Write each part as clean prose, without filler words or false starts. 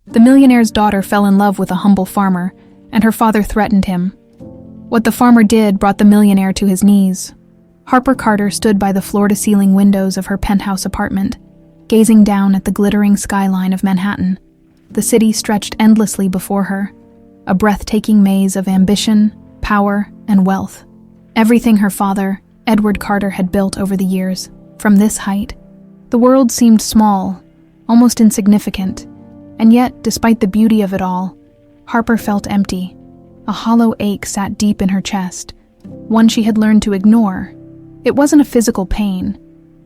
The millionaire's daughter fell in love with a humble farmer, and her father threatened him. What the farmer did brought the millionaire to his knees. Harper Carter stood by the floor-to-ceiling windows of her penthouse apartment, gazing down at the glittering skyline of Manhattan. The city stretched endlessly before her, a breathtaking maze of ambition, power, and wealth. Everything her father, Edward Carter, had built over the years. From this height, the world seemed small, almost insignificant, and yet, despite the beauty of it all, Harper felt empty. A hollow ache sat deep in her chest, one she had learned to ignore. It wasn't a physical pain,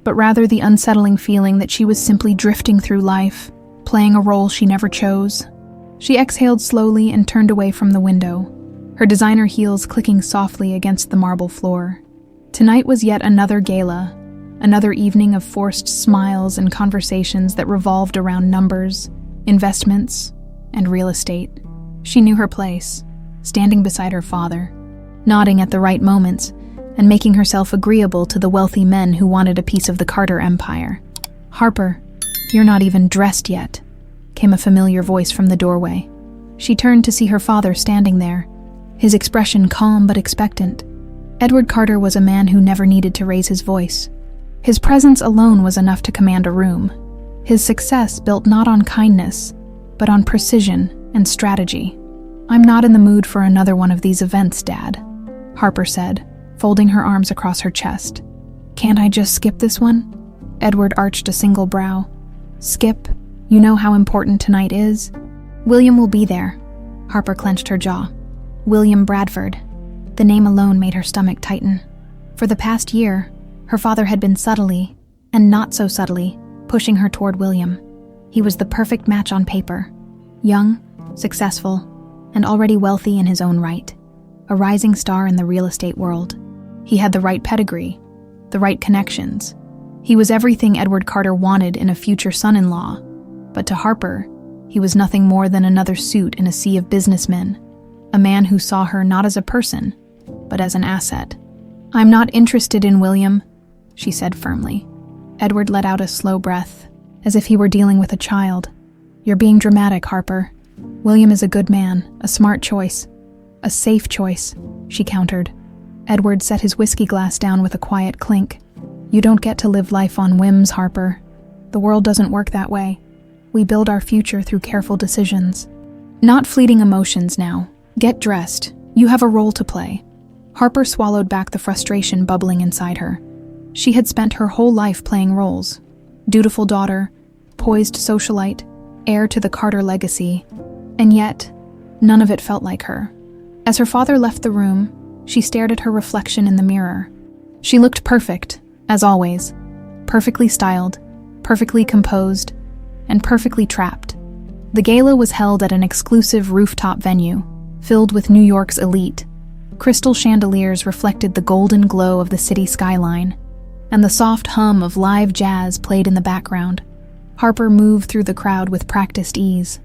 but rather the unsettling feeling that she was simply drifting through life, playing a role she never chose. She exhaled slowly and turned away from the window, her designer heels clicking softly against the marble floor. Tonight was yet another gala, another evening of forced smiles and conversations that revolved around numbers, investments, and real estate. She knew her place, standing beside her father, nodding at the right moments, and making herself agreeable to the wealthy men who wanted a piece of the Carter empire. "Harper, you're not even dressed yet," came a familiar voice from the doorway. She turned to see her father standing there, his expression calm but expectant. Edward Carter was a man who never needed to raise his voice. His presence alone was enough to command a room. His success built not on kindness, but on precision and strategy. "I'm not in the mood for another one of these events, Dad," Harper said, folding her arms across her chest. "Can't I just skip this one?" Edward arched a single brow. "Skip? You know how important tonight is?" "William will be there." Harper clenched her jaw. William Bradford. The name alone made her stomach tighten. For the past year, her father had been subtly, and not so subtly, pushing her toward William. He was the perfect match on paper. Young, successful, and already wealthy in his own right. A rising star in the real estate world. He had the right pedigree, the right connections. He was everything Edward Carter wanted in a future son-in-law. But to Harper, he was nothing more than another suit in a sea of businessmen. A man who saw her not as a person, but as an asset. "I'm not interested in William," she said firmly. Edward let out a slow breath, as if he were dealing with a child. "You're being dramatic, Harper. William is a good man, a smart choice. A safe choice," she countered. Edward set his whiskey glass down with a quiet clink. "You don't get to live life on whims, Harper. The world doesn't work that way. We build our future through careful decisions. Not fleeting emotions now. Get dressed. You have a role to play." Harper swallowed back the frustration bubbling inside her. She had spent her whole life playing roles. Dutiful daughter, poised socialite, heir to the Carter legacy, and yet, none of it felt like her. As her father left the room, she stared at her reflection in the mirror. She looked perfect, as always. Perfectly styled, perfectly composed, and perfectly trapped. The gala was held at an exclusive rooftop venue, filled with New York's elite. Crystal chandeliers reflected the golden glow of the city skyline, and the soft hum of live jazz played in the background. Harper moved through the crowd with practiced ease,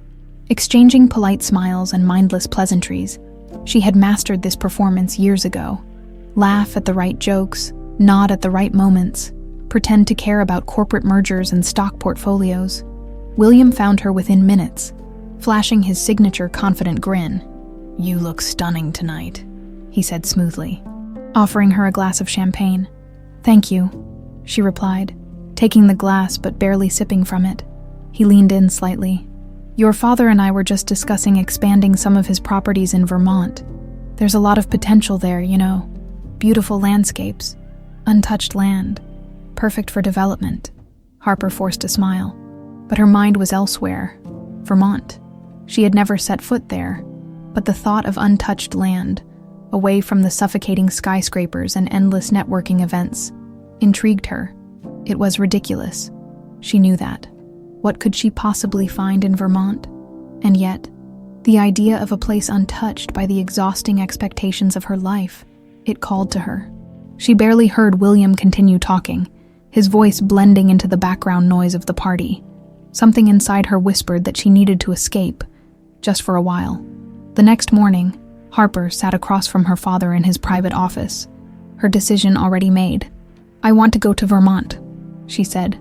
exchanging polite smiles and mindless pleasantries. She had mastered this performance years ago. Laugh at the right jokes, nod at the right moments, pretend to care about corporate mergers and stock portfolios. William found her within minutes, flashing his signature confident grin. "You look stunning tonight," he said smoothly, offering her a glass of champagne. "Thank you," she replied, taking the glass but barely sipping from it. He leaned in slightly. "Your father and I were just discussing expanding some of his properties in Vermont. There's a lot of potential there, you know. Beautiful landscapes, untouched land, perfect for development." Harper forced a smile, but her mind was elsewhere. Vermont. She had never set foot there, but the thought of untouched land, away from the suffocating skyscrapers and endless networking events, intrigued her. It was ridiculous. She knew that. What could she possibly find in Vermont? And yet, the idea of a place untouched by the exhausting expectations of her life, it called to her. She barely heard William continue talking, his voice blending into the background noise of the party. Something inside her whispered that she needed to escape, just for a while. The next morning, Harper sat across from her father in his private office, her decision already made. "I want to go to Vermont," she said.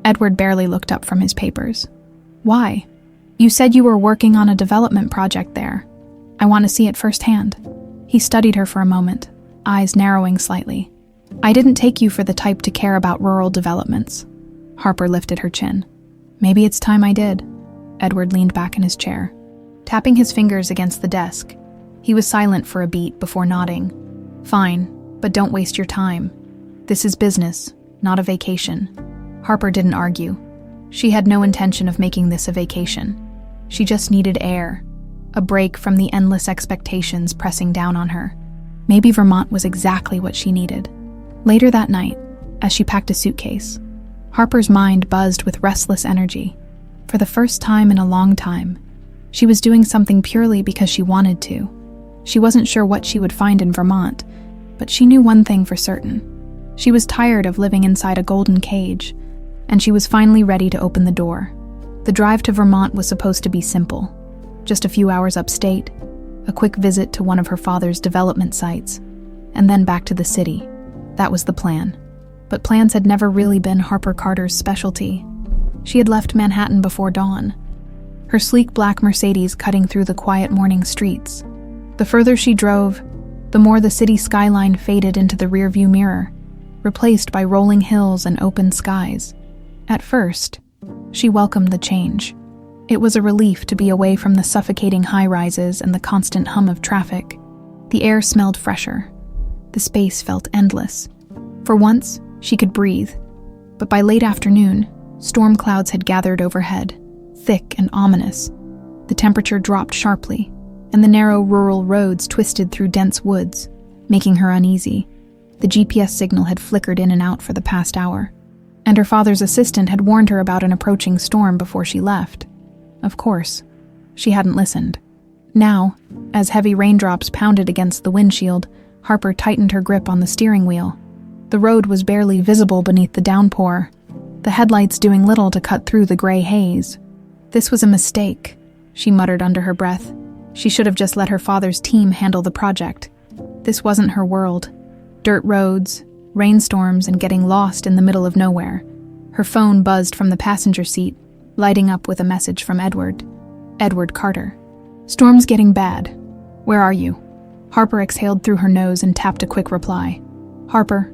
Edward barely looked up from his papers. "Why? You said you were working on a development project there. I want to see it firsthand." He studied her for a moment, eyes narrowing slightly. "I didn't take you for the type to care about rural developments." Harper lifted her chin. "Maybe it's time I did." Edward leaned back in his chair, tapping his fingers against the desk. He was silent for a beat before nodding. "Fine, but don't waste your time. This is business, not a vacation." Harper didn't argue. She had no intention of making this a vacation. She just needed air, a break from the endless expectations pressing down on her. Maybe Vermont was exactly what she needed. Later that night, as she packed a suitcase, Harper's mind buzzed with restless energy. For the first time in a long time, she was doing something purely because she wanted to. She wasn't sure what she would find in Vermont, but she knew one thing for certain. She was tired of living inside a golden cage, and she was finally ready to open the door. The drive to Vermont was supposed to be simple. Just a few hours upstate, a quick visit to one of her father's development sites, and then back to the city. That was the plan. But plans had never really been Harper Carter's specialty. She had left Manhattan before dawn, her sleek black Mercedes cutting through the quiet morning streets. The further she drove, the more the city skyline faded into the rearview mirror, replaced by rolling hills and open skies. At first, she welcomed the change. It was a relief to be away from the suffocating high-rises and the constant hum of traffic. The air smelled fresher. The space felt endless. For once, she could breathe. But by late afternoon, storm clouds had gathered overhead, thick and ominous. The temperature dropped sharply, and the narrow rural roads twisted through dense woods, making her uneasy. The GPS signal had flickered in and out for the past hour, and her father's assistant had warned her about an approaching storm before she left. Of course, she hadn't listened. Now, as heavy raindrops pounded against the windshield, Harper tightened her grip on the steering wheel. The road was barely visible beneath the downpour, the headlights doing little to cut through the gray haze. This was a mistake, she muttered under her breath. She should have just let her father's team handle the project. This wasn't her world. Dirt roads, rainstorms, and getting lost in the middle of nowhere. Her phone buzzed from the passenger seat, lighting up with a message from Edward. Edward Carter. "Storm's getting bad. Where are you?" Harper exhaled through her nose and tapped a quick reply. "Harper,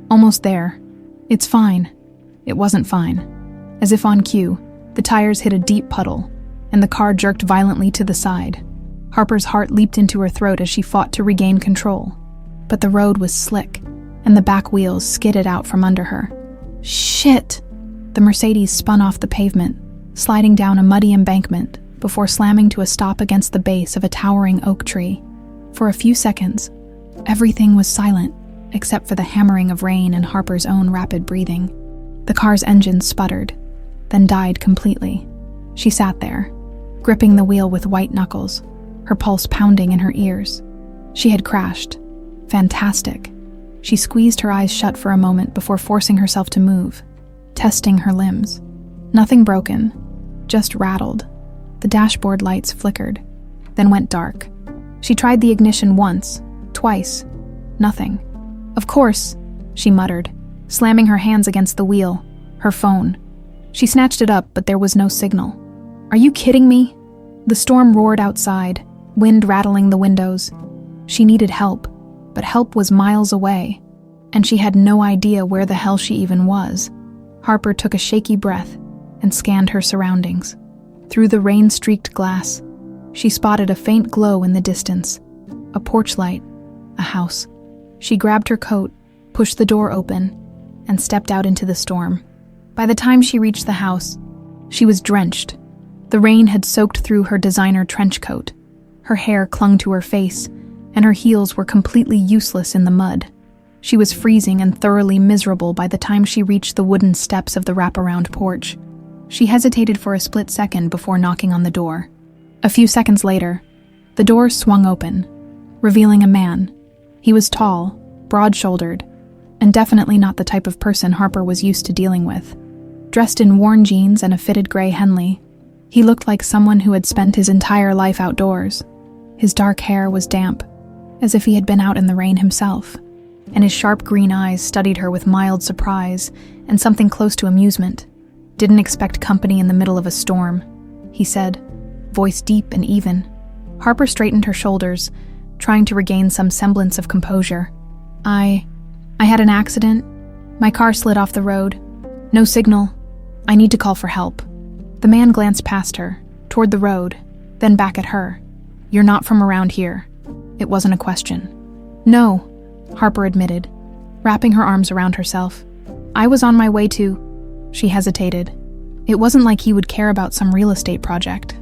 almost there. It's fine." It wasn't fine. As if on cue, the tires hit a deep puddle, and the car jerked violently to the side. Harper's heart leaped into her throat as she fought to regain control. But the road was slick, and the back wheels skidded out from under her. Shit! The Mercedes spun off the pavement, sliding down a muddy embankment before slamming to a stop against the base of a towering oak tree. For a few seconds, everything was silent, except for the hammering of rain and Harper's own rapid breathing. The car's engine sputtered, then died completely. She sat there, gripping the wheel with white knuckles, her pulse pounding in her ears. She had crashed. Fantastic. She squeezed her eyes shut for a moment before forcing herself to move, testing her limbs. Nothing broken, just rattled. The dashboard lights flickered, then went dark. She tried the ignition once, twice. Nothing. "Of course," she muttered, slamming her hands against the wheel, her phone. She snatched it up, but there was no signal. "Are you kidding me?" The storm roared outside, wind rattling the windows. She needed help, but help was miles away, and she had no idea where the hell she even was. Harper took a shaky breath and scanned her surroundings. Through the rain-streaked glass, she spotted a faint glow in the distance. A porch light, a house. She grabbed her coat, pushed the door open, and stepped out into the storm. By the time she reached the house, she was drenched. The rain had soaked through her designer trench coat. Her hair clung to her face, and her heels were completely useless in the mud. She was freezing and thoroughly miserable by the time she reached the wooden steps of the wraparound porch. She hesitated for a split second before knocking on the door. A few seconds later, the door swung open, revealing a man. He was tall, broad-shouldered, and definitely not the type of person Harper was used to dealing with. Dressed in worn jeans and a fitted gray Henley, he looked like someone who had spent his entire life outdoors. His dark hair was damp, as if he had been out in the rain himself, and his sharp green eyes studied her with mild surprise and something close to amusement. "Didn't expect company in the middle of a storm," he said, voice deep and even. Harper straightened her shoulders, trying to regain some semblance of composure. I had an accident. My car slid off the road. No signal. I need to call for help." The man glanced past her, toward the road, then back at her. "You're not from around here." It wasn't a question. "No," Harper admitted, wrapping her arms around herself. "I was on my way to—" She hesitated. It wasn't like he would care about some real estate project.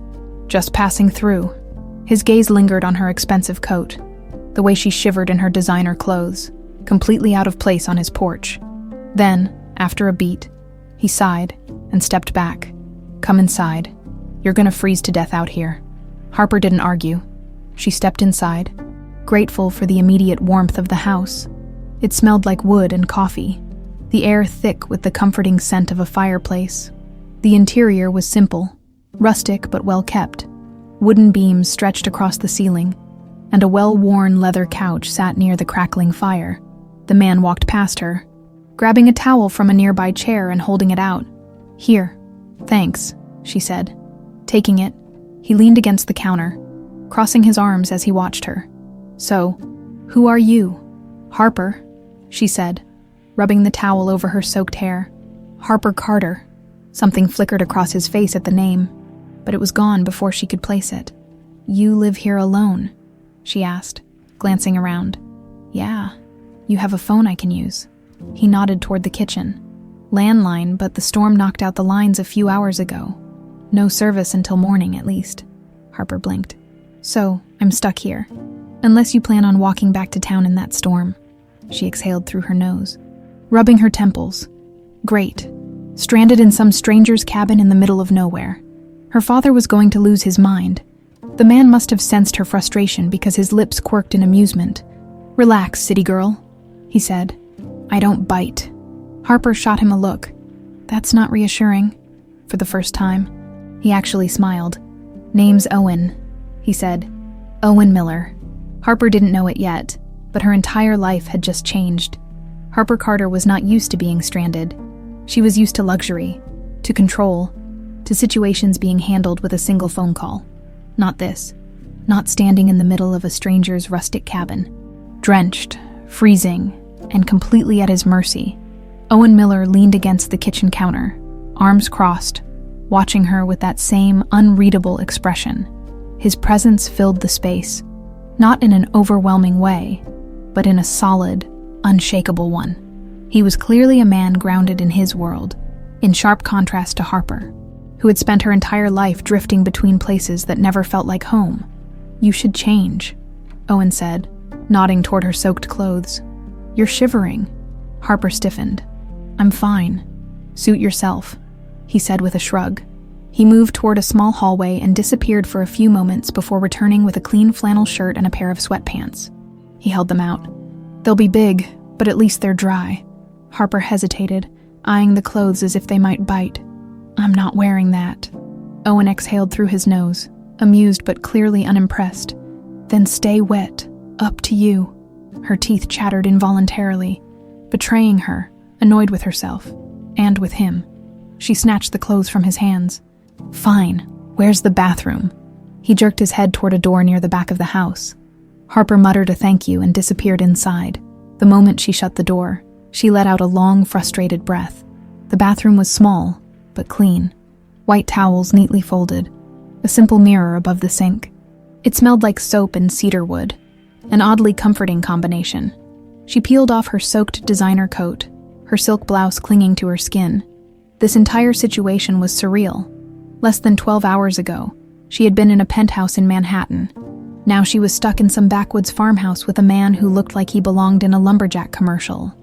"Just passing through." His gaze lingered on her expensive coat, the way she shivered in her designer clothes, completely out of place on his porch. Then, after a beat, he sighed and stepped back. "Come inside. You're gonna freeze to death out here." Harper didn't argue. She stepped inside, grateful for the immediate warmth of the house. It smelled like wood and coffee, the air thick with the comforting scent of a fireplace. The interior was simple, rustic but well kept. Wooden beams stretched across the ceiling, and a well-worn leather couch sat near the crackling fire. The man walked past her, grabbing a towel from a nearby chair and holding it out. "Here. Thanks," she said. Taking it, he leaned against the counter, crossing his arms as he watched her. "So, who are you?" "Harper," she said, rubbing the towel over her soaked hair. "Harper Carter." Something flickered across his face at the name, but it was gone before she could place it. "You live here alone?" she asked, glancing around. "Yeah. You have a phone I can use." He nodded toward the kitchen. "Landline, but the storm knocked out the lines a few hours ago. No service until morning, at least." Harper blinked. "So, I'm stuck here. Unless you plan on walking back to town in that storm." She exhaled through her nose, rubbing her temples. "Great. Stranded in some stranger's cabin in the middle of nowhere." Her father was going to lose his mind. The man must have sensed her frustration because his lips quirked in amusement. "Relax, city girl," he said. "I don't bite." Harper shot him a look. "That's not reassuring." For the first time, he actually smiled. "Name's Owen," he said. "Owen Miller." Harper didn't know it yet, but her entire life had just changed. Harper Carter was not used to being stranded. She was used to luxury, to control, to situations being handled with a single phone call. Not this. Not standing in the middle of a stranger's rustic cabin. Drenched, freezing, and completely at his mercy, Owen Miller leaned against the kitchen counter, arms crossed, watching her with that same unreadable expression. His presence filled the space, not in an overwhelming way, but in a solid, unshakable one. He was clearly a man grounded in his world, in sharp contrast to Harper, who had spent her entire life drifting between places that never felt like home. "You should change," Owen said, nodding toward her soaked clothes. "You're shivering." Harper stiffened. "I'm fine. Suit yourself," he said with a shrug. He moved toward a small hallway and disappeared for a few moments before returning with a clean flannel shirt and a pair of sweatpants. He held them out. "They'll be big, but at least they're dry." Harper hesitated, eyeing the clothes as if they might bite. "I'm not wearing that." Owen exhaled through his nose, amused but clearly unimpressed. "Then stay wet. Up to you." Her teeth chattered involuntarily, betraying her, annoyed with herself, and with him. She snatched the clothes from his hands. "Fine. Where's the bathroom?" He jerked his head toward a door near the back of the house. Harper muttered a thank you and disappeared inside. The moment she shut the door, she let out a long, frustrated breath. The bathroom was small, but clean. White towels neatly folded, a simple mirror above the sink. It smelled like soap and cedar wood, an oddly comforting combination. She peeled off her soaked designer coat, her silk blouse clinging to her skin. This entire situation was surreal. Less than 12 hours ago, she had been in a penthouse in Manhattan. Now she was stuck in some backwoods farmhouse with a man who looked like he belonged in a lumberjack commercial.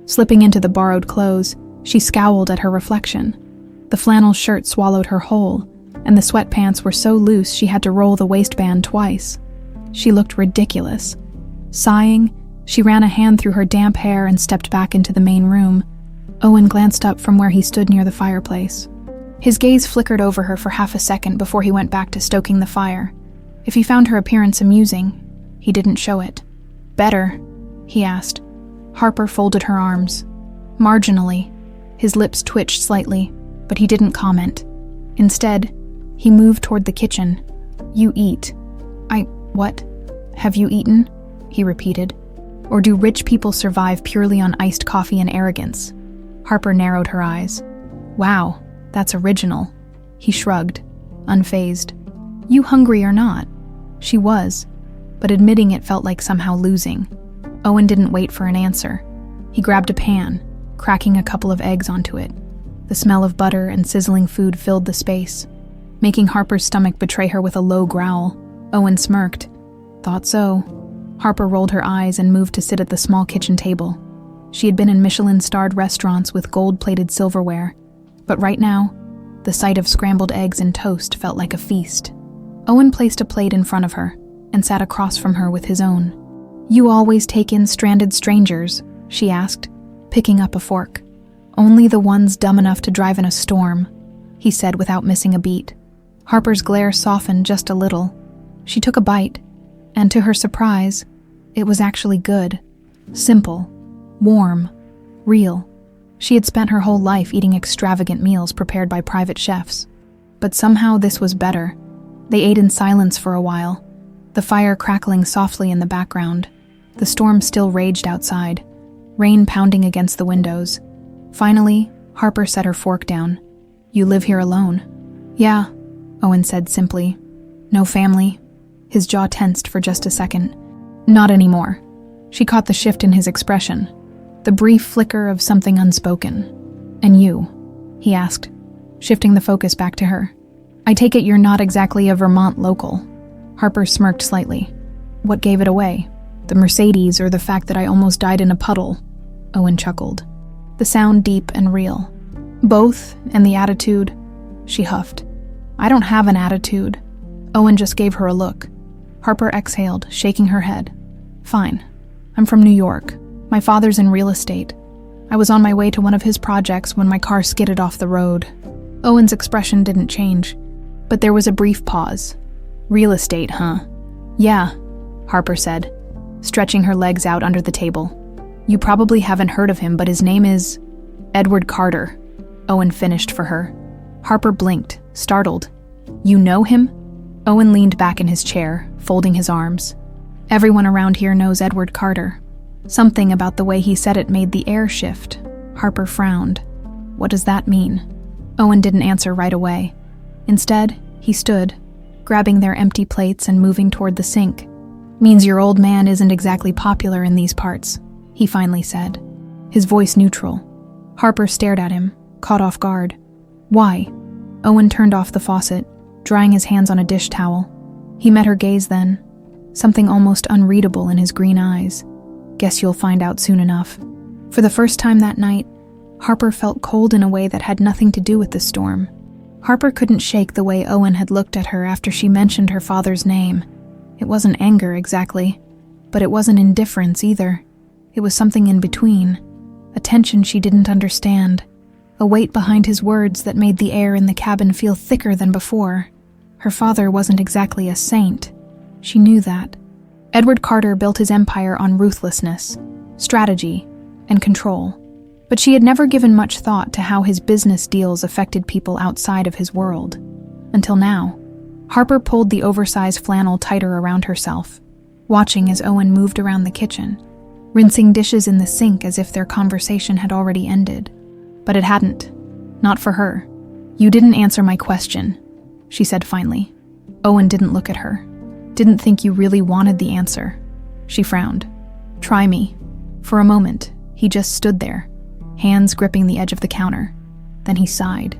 Slipping into the borrowed clothes, she scowled at her reflection. The flannel shirt swallowed her whole, and the sweatpants were so loose she had to roll the waistband twice. She looked ridiculous. Sighing, she ran a hand through her damp hair and stepped back into the main room. Owen glanced up from where he stood near the fireplace. His gaze flickered over her for half a second before he went back to stoking the fire. If he found her appearance amusing, he didn't show it. "Better?" he asked. Harper folded her arms. Marginally. His lips twitched slightly, but he didn't comment. Instead, he moved toward the kitchen, You eat. What? Have you eaten? He repeated. Or do rich people survive purely on iced coffee and arrogance? Harper narrowed her eyes. Wow, that's original. He shrugged, unfazed. You hungry or not? She was, but admitting it felt like somehow losing. Owen didn't wait for an answer. He grabbed a pan, cracking a couple of eggs onto it. The smell of butter and sizzling food filled the space, making Harper's stomach betray her with a low growl. Owen smirked. Thought so. Harper rolled her eyes and moved to sit at the small kitchen table. She had been in Michelin-starred restaurants with gold-plated silverware, but right now, the sight of scrambled eggs and toast felt like a feast. Owen placed a plate in front of her and sat across from her with his own. You always take in stranded strangers, she asked, picking up a fork. Only the ones dumb enough to drive in a storm, he said without missing a beat. Harper's glare softened just a little. She took a bite, and to her surprise, it was actually good. Simple, warm, real. She had spent her whole life eating extravagant meals prepared by private chefs. But somehow this was better. They ate in silence for a while, the fire crackling softly in the background. The storm still raged outside, rain pounding against the windows. Finally, Harper set her fork down. You live here alone? Yeah, Owen said simply. No family? His jaw tensed for just a second. Not anymore. She caught the shift in his expression, the brief flicker of something unspoken. And you? He asked, shifting the focus back to her. I take it you're not exactly a Vermont local. Harper smirked slightly. What gave it away? The Mercedes or the fact that I almost died in a puddle? Owen chuckled. The sound deep and real. Both, and the attitude. She huffed. I don't have an attitude. Owen just gave her a look. Harper exhaled, shaking her head. Fine. I'm from New York. My father's in real estate. I was on my way to one of his projects when my car skidded off the road. Owen's expression didn't change, but there was a brief pause. Real estate, huh? Yeah, Harper said, stretching her legs out under the table. You probably haven't heard of him, but his name is Edward Carter. Owen finished for her. Harper blinked, startled. You know him? Owen leaned back in his chair, folding his arms. Everyone around here knows Edward Carter. Something about the way he said it made the air shift. Harper frowned. What does that mean? Owen didn't answer right away. Instead, he stood, grabbing their empty plates and moving toward the sink. Means your old man isn't exactly popular in these parts, he finally said, his voice neutral. Harper stared at him, caught off guard. Why? Owen turned off the faucet, drying his hands on a dish towel. He met her gaze then, something almost unreadable in his green eyes. Guess you'll find out soon enough. For the first time that night, Harper felt cold in a way that had nothing to do with the storm. Harper couldn't shake the way Owen had looked at her after she mentioned her father's name. It wasn't anger exactly, but it wasn't indifference either. It was something in between, a tension she didn't understand, a weight behind his words that made the air in the cabin feel thicker than before. Her father wasn't exactly a saint. She knew that. Edward Carter built his empire on ruthlessness, strategy, and control. But she had never given much thought to how his business deals affected people outside of his world. Until now. Harper pulled the oversized flannel tighter around herself, watching as Owen moved around the kitchen, rinsing dishes in the sink as if their conversation had already ended. But it hadn't. Not for her. You didn't answer my question, she said finally. Owen didn't look at her. Didn't think you really wanted the answer. She frowned. Try me. For a moment, he just stood there, hands gripping the edge of the counter. Then he sighed,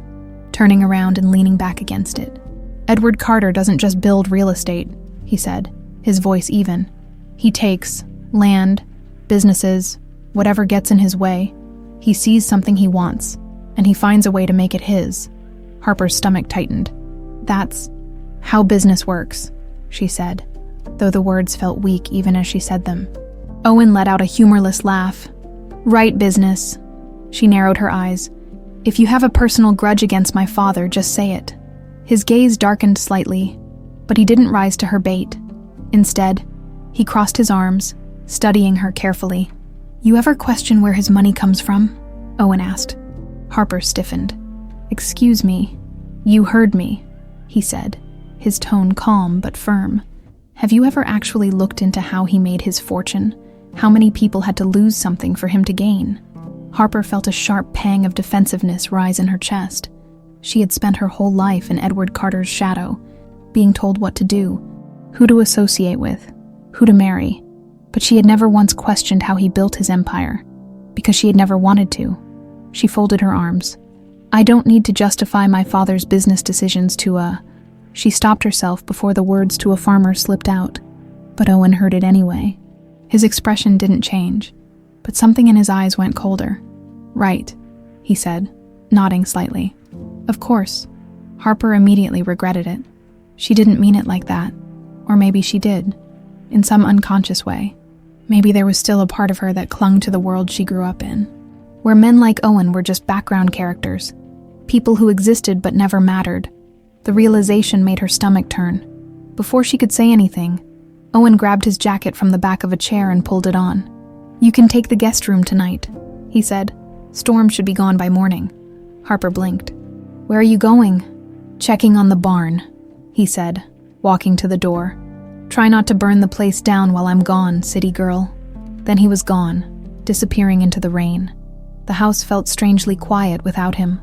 turning around and leaning back against it. Edward Carter doesn't just build real estate, he said, his voice even. He takes land, businesses, whatever gets in his way. He sees something he wants, and he finds a way to make it his. Harper's stomach tightened. That's how business works, she said, though the words felt weak even as she said them. Owen let out a humorless laugh. Right business. She narrowed her eyes. If you have a personal grudge against my father, just say it. His gaze darkened slightly, but he didn't rise to her bait. Instead, he crossed his arms, studying her carefully. You ever question where his money comes from? Owen asked. Harper stiffened. Excuse me. You heard me, he said, his tone calm but firm. "Have you ever actually looked into how he made his fortune? How many people had to lose something for him to gain?" Harper felt a sharp pang of defensiveness rise in her chest. She had spent her whole life in Edward Carter's shadow, being told what to do, who to associate with, who to marry. But she had never once questioned how he built his empire, because she had never wanted to. She folded her arms. "I don't need to justify my father's business decisions to She stopped herself before the words to a farmer slipped out, but Owen heard it anyway. His expression didn't change, but something in his eyes went colder. "Right," he said, nodding slightly. "Of course." Harper immediately regretted it. She didn't mean it like that. Or maybe she did, in some unconscious way. Maybe there was still a part of her that clung to the world she grew up in, where men like Owen were just background characters, people who existed but never mattered. The realization made her stomach turn. Before she could say anything, Owen grabbed his jacket from the back of a chair and pulled it on. "You can take the guest room tonight," he said. "Storm should be gone by morning." Harper blinked. "Where are you going?" "Checking on the barn," he said, walking to the door. "Try not to burn the place down while I'm gone, city girl." Then he was gone, disappearing into the rain. The house felt strangely quiet without him.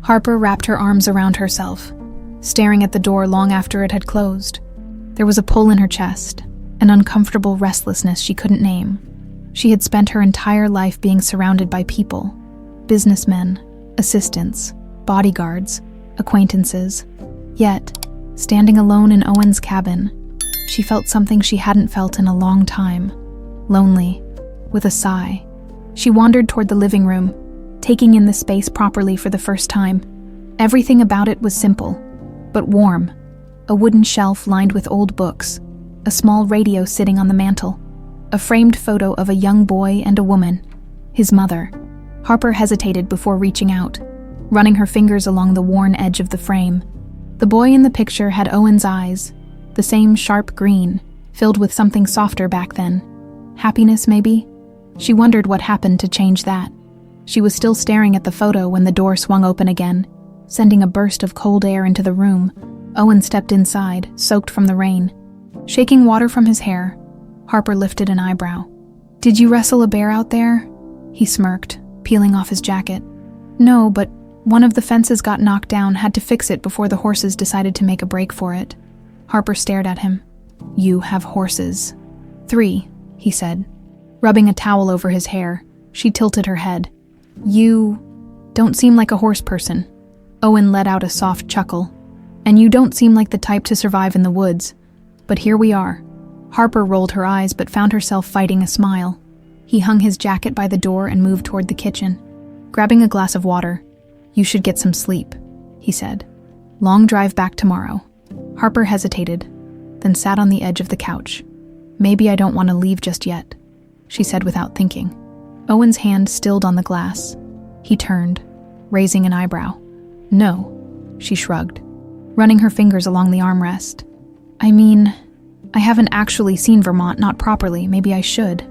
Harper wrapped her arms around herself, staring at the door long after it had closed. There was a pull in her chest, an uncomfortable restlessness she couldn't name. She had spent her entire life being surrounded by people, businessmen, assistants, bodyguards, acquaintances. Yet, standing alone in Owen's cabin, she felt something she hadn't felt in a long time. Lonely, with a sigh. She wandered toward the living room, taking in the space properly for the first time. Everything about it was simple, but warm. A wooden shelf lined with old books, a small radio sitting on the mantel, a framed photo of a young boy and a woman, his mother. Harper hesitated before reaching out, running her fingers along the worn edge of the frame. The boy in the picture had Owen's eyes, the same sharp green, filled with something softer back then. Happiness, maybe? She wondered what happened to change that. She was still staring at the photo when the door swung open again, sending a burst of cold air into the room. Owen stepped inside, soaked from the rain. Shaking water from his hair, Harper lifted an eyebrow. "Did you wrestle a bear out there?" He smirked, peeling off his jacket. "No, but one of the fences got knocked down, had to fix it before the horses decided to make a break for it." Harper stared at him. "You have horses." "3, he said. Rubbing a towel over his hair, she tilted her head. "You don't seem like a horse person." Owen let out a soft chuckle. "And you don't seem like the type to survive in the woods. But here we are." Harper rolled her eyes but found herself fighting a smile. He hung his jacket by the door and moved toward the kitchen. Grabbing a glass of water, "You should get some sleep," he said. "Long drive back tomorrow." Harper hesitated, then sat on the edge of the couch. "Maybe I don't want to leave just yet," she said without thinking. Owen's hand stilled on the glass. He turned, raising an eyebrow. "No," she shrugged, running her fingers along the armrest. "I mean, I haven't actually seen Vermont, not properly. Maybe I should."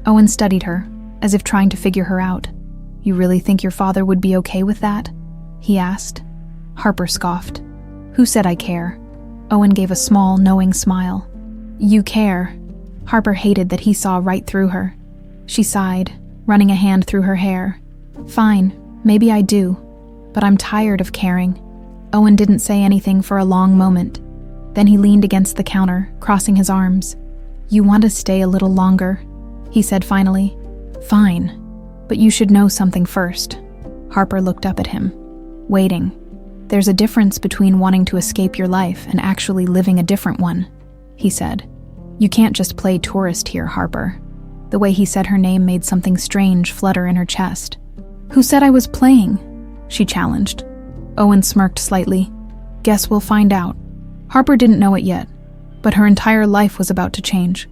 Owen studied her, as if trying to figure her out. "You really think your father would be okay with that?" he asked. Harper scoffed. "Who said I care?" Owen gave a small, knowing smile. "You care." Harper hated that he saw right through her. She sighed, running a hand through her hair. "Fine, maybe I do, but I'm tired of caring." Owen didn't say anything for a long moment. Then he leaned against the counter, crossing his arms. "You want to stay a little longer?" he said finally. "Fine, but you should know something first." Harper looked up at him. "Waiting. There's a difference between wanting to escape your life and actually living a different one," he said. "You can't just play tourist here, Harper." The way he said her name made something strange flutter in her chest. "Who said I was playing?" she challenged. Owen smirked slightly. "Guess we'll find out." Harper didn't know it yet, but her entire life was about to change.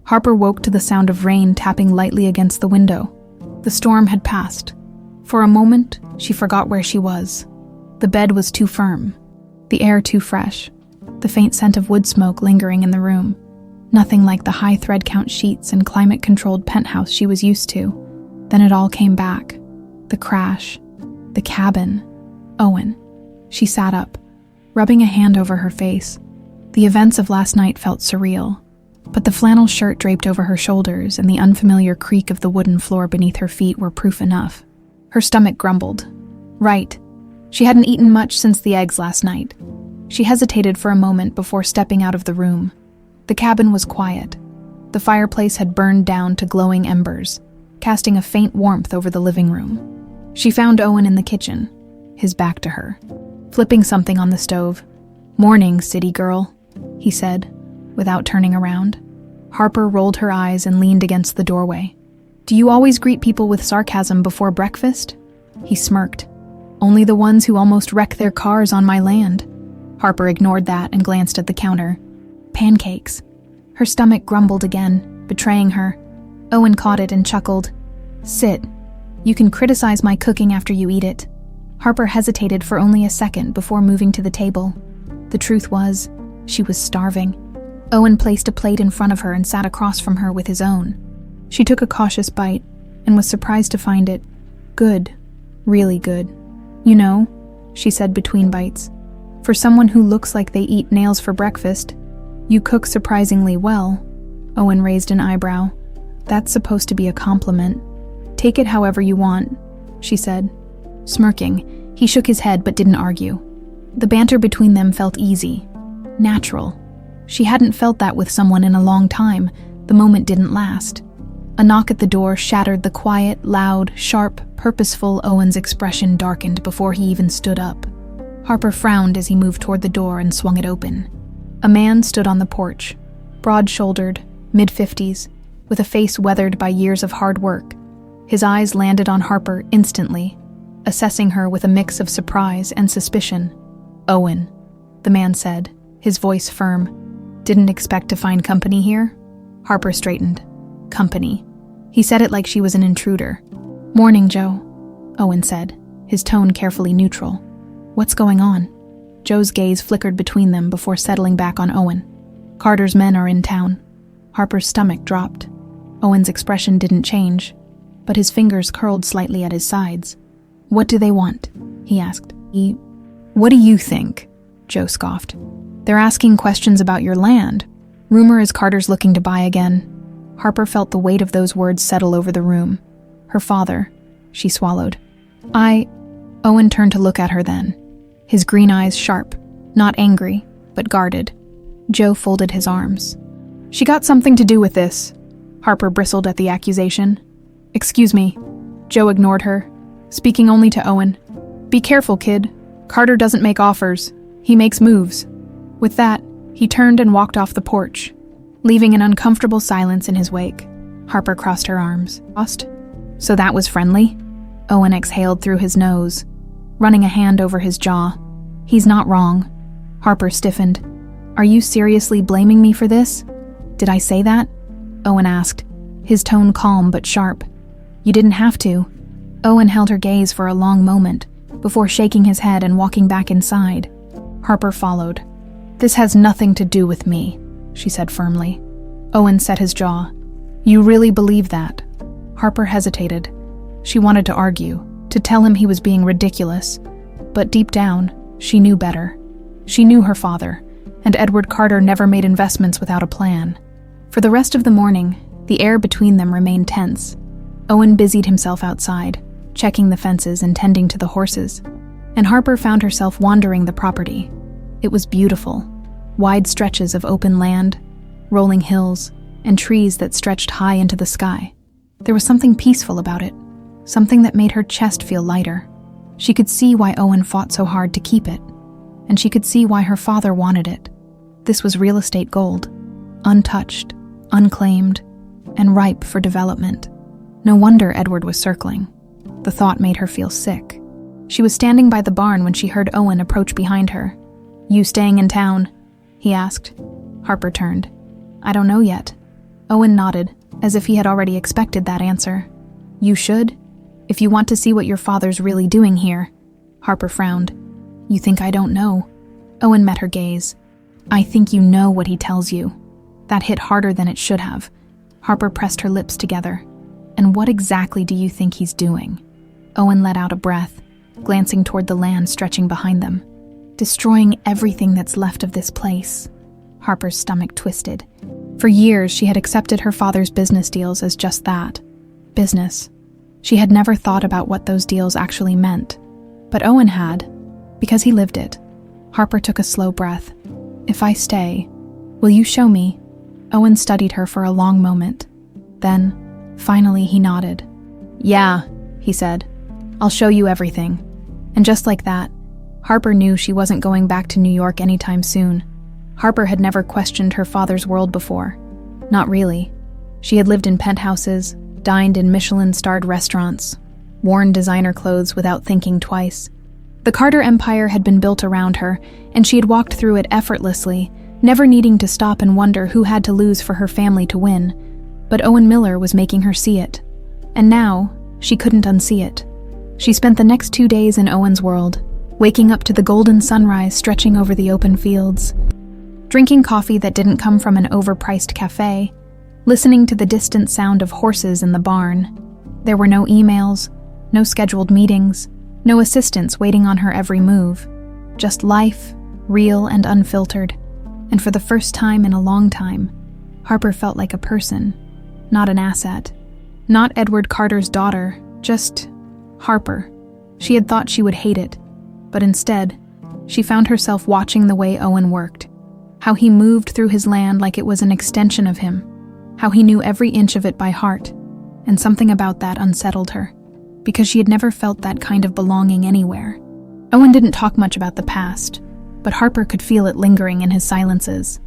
Harper woke to the sound of rain tapping lightly against the window. The storm had passed. For a moment, she forgot where she was. The bed was too firm, the air too fresh, the faint scent of wood smoke lingering in the room. Nothing like the high thread count sheets and climate-controlled penthouse she was used to. Then it all came back. The crash, the cabin, Owen. She sat up, rubbing a hand over her face. The events of last night felt surreal, but the flannel shirt draped over her shoulders and the unfamiliar creak of the wooden floor beneath her feet were proof enough. Her stomach grumbled. Right. She hadn't eaten much since the eggs last night. She hesitated for a moment before stepping out of the room. The cabin was quiet. The fireplace had burned down to glowing embers, casting a faint warmth over the living room. She found Owen in the kitchen, his back to her, flipping something on the stove. "Morning, city girl," he said, without turning around. Harper rolled her eyes and leaned against the doorway. "Do you always greet people with sarcasm before breakfast?" He smirked. "Only the ones who almost wreck their cars on my land." Harper ignored that and glanced at the counter. Pancakes. Her stomach grumbled again, betraying her. Owen caught it and chuckled. "Sit. You can criticize my cooking after you eat it." Harper hesitated for only a second before moving to the table. The truth was, she was starving. Owen placed a plate in front of her and sat across from her with his own. She took a cautious bite and was surprised to find it good, really good. "You know," she said between bites, "for someone who looks like they eat nails for breakfast, you cook surprisingly well." Owen raised an eyebrow. "That's supposed to be a compliment." "Take it however you want," she said. Smirking, he shook his head but didn't argue. The banter between them felt easy, natural. She hadn't felt that with someone in a long time. The moment didn't last. A knock at the door shattered the quiet, loud, sharp, purposeful Owen's expression darkened before he even stood up. Harper frowned as he moved toward the door and swung it open. A man stood on the porch, broad-shouldered, mid-50s, with a face weathered by years of hard work. His eyes landed on Harper instantly, assessing her with a mix of surprise and suspicion. "Owen," the man said, his voice firm. "Didn't expect to find company here?" Harper straightened. "Company." He said it like she was an intruder. "Morning, Joe," Owen said, his tone carefully neutral. "What's going on?" Joe's gaze flickered between them before settling back on Owen. "Carter's men are in town." Harper's stomach dropped. Owen's expression didn't change, but his fingers curled slightly at his sides. "What do they want?" he asked. "What do you think?" Joe scoffed. "They're asking questions about your land. Rumor is Carter's looking to buy again." Harper felt the weight of those words settle over the room. Her father, she swallowed. Owen turned to look at her then, his green eyes sharp, not angry, but guarded. Joe folded his arms. "She got something to do with this." Harper bristled at the accusation. "Excuse me." Joe ignored her, speaking only to Owen. "Be careful, kid. Carter doesn't make offers. He makes moves." With that, he turned and walked off the porch, leaving an uncomfortable silence in his wake. Harper crossed her arms. "So that was friendly?" Owen exhaled through his nose, running a hand over his jaw. "He's not wrong." Harper stiffened. "Are you seriously blaming me for this?" "Did I say that?" Owen asked, his tone calm but sharp. "You didn't have to." Owen held her gaze for a long moment, before shaking his head and walking back inside. Harper followed. "This has nothing to do with me," she said firmly. Owen set his jaw. "You really believe that?" Harper hesitated. She wanted to argue, to tell him he was being ridiculous, but deep down, she knew better. She knew her father, and Edward Carter never made investments without a plan. For the rest of the morning, the air between them remained tense. Owen busied himself outside, checking the fences and tending to the horses, and Harper found herself wandering the property. It was beautiful, wide stretches of open land, rolling hills, and trees that stretched high into the sky. There was something peaceful about it, something that made her chest feel lighter. She could see why Owen fought so hard to keep it, and she could see why her father wanted it. This was real estate gold, untouched, unclaimed, and ripe for development. No wonder Edward was circling. The thought made her feel sick. She was standing by the barn when she heard Owen approach behind her. "You staying in town?" he asked. Harper turned. "I don't know yet." Owen nodded, as if he had already expected that answer. "You should, if you want to see what your father's really doing here." Harper frowned. "You think I don't know?" Owen met her gaze. "I think you know what he tells you." That hit harder than it should have. Harper pressed her lips together. "And what exactly do you think he's doing?" Owen let out a breath, glancing toward the land stretching behind them. "Destroying everything that's left of this place." Harper's stomach twisted. For years, she had accepted her father's business deals as just that. Business. She had never thought about what those deals actually meant. But Owen had, because he lived it. Harper took a slow breath. "If I stay, will you show me?" Owen studied her for a long moment. Then, finally, he nodded. "Yeah," he said. "I'll show you everything." And just like that, Harper knew she wasn't going back to New York anytime soon. Harper had never questioned her father's world before. Not really. She had lived in penthouses, dined in Michelin-starred restaurants, worn designer clothes without thinking twice. The Carter empire had been built around her, and she had walked through it effortlessly, never needing to stop and wonder who had to lose for her family to win. But Owen Miller was making her see it. And now, she couldn't unsee it. She spent the next 2 days in Owen's world, waking up to the golden sunrise stretching over the open fields, drinking coffee that didn't come from an overpriced cafe, listening to the distant sound of horses in the barn. There were no emails, no scheduled meetings, no assistants waiting on her every move. Just life, real and unfiltered. And for the first time in a long time, Harper felt like a person, not an asset. Not Edward Carter's daughter, just Harper. She had thought she would hate it, but instead, she found herself watching the way Owen worked. How he moved through his land like it was an extension of him. How he knew every inch of it by heart. And something about that unsettled her, because she had never felt that kind of belonging anywhere. Owen didn't talk much about the past, but Harper could feel it lingering in his silences.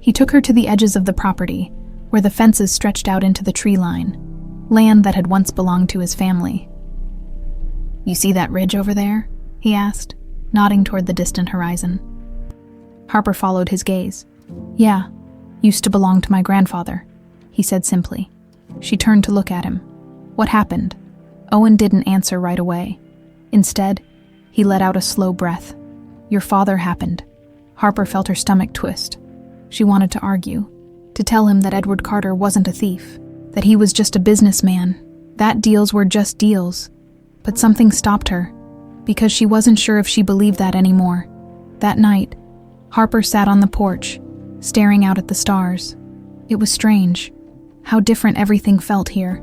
He took her to the edges of the property, where the fences stretched out into the tree line, land that had once belonged to his family. "You see that ridge over there?" he asked, nodding toward the distant horizon. Harper followed his gaze. "Yeah, used to belong to my grandfather," he said simply. She turned to look at him. What happened? Owen didn't answer right away. Instead, he let out a slow breath. "Your father happened." Harper felt her stomach twist. She wanted to argue, to tell him that Edward Carter wasn't a thief, that he was just a businessman, that deals were just deals. But something stopped her, because she wasn't sure if she believed that anymore. That night, Harper sat on the porch, staring out at the stars. It was strange, how different everything felt here.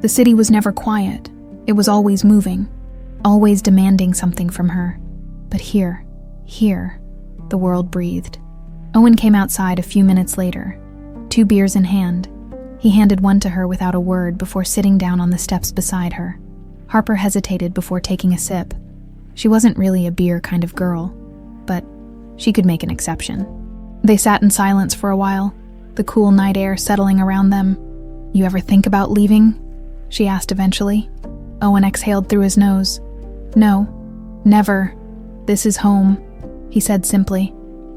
The city was never quiet. It was always moving, always demanding something from her. But here, the world breathed. Owen came outside a few minutes later, 2 beers in hand. He handed one to her without a word before sitting down on the steps beside her. Harper hesitated before taking a sip. She wasn't really a beer kind of girl, but she could make an exception. They sat in silence for a while, the cool night air settling around them. "You ever think about leaving?" she asked eventually. Owen exhaled through his nose. "No, never. This is home," he said simply.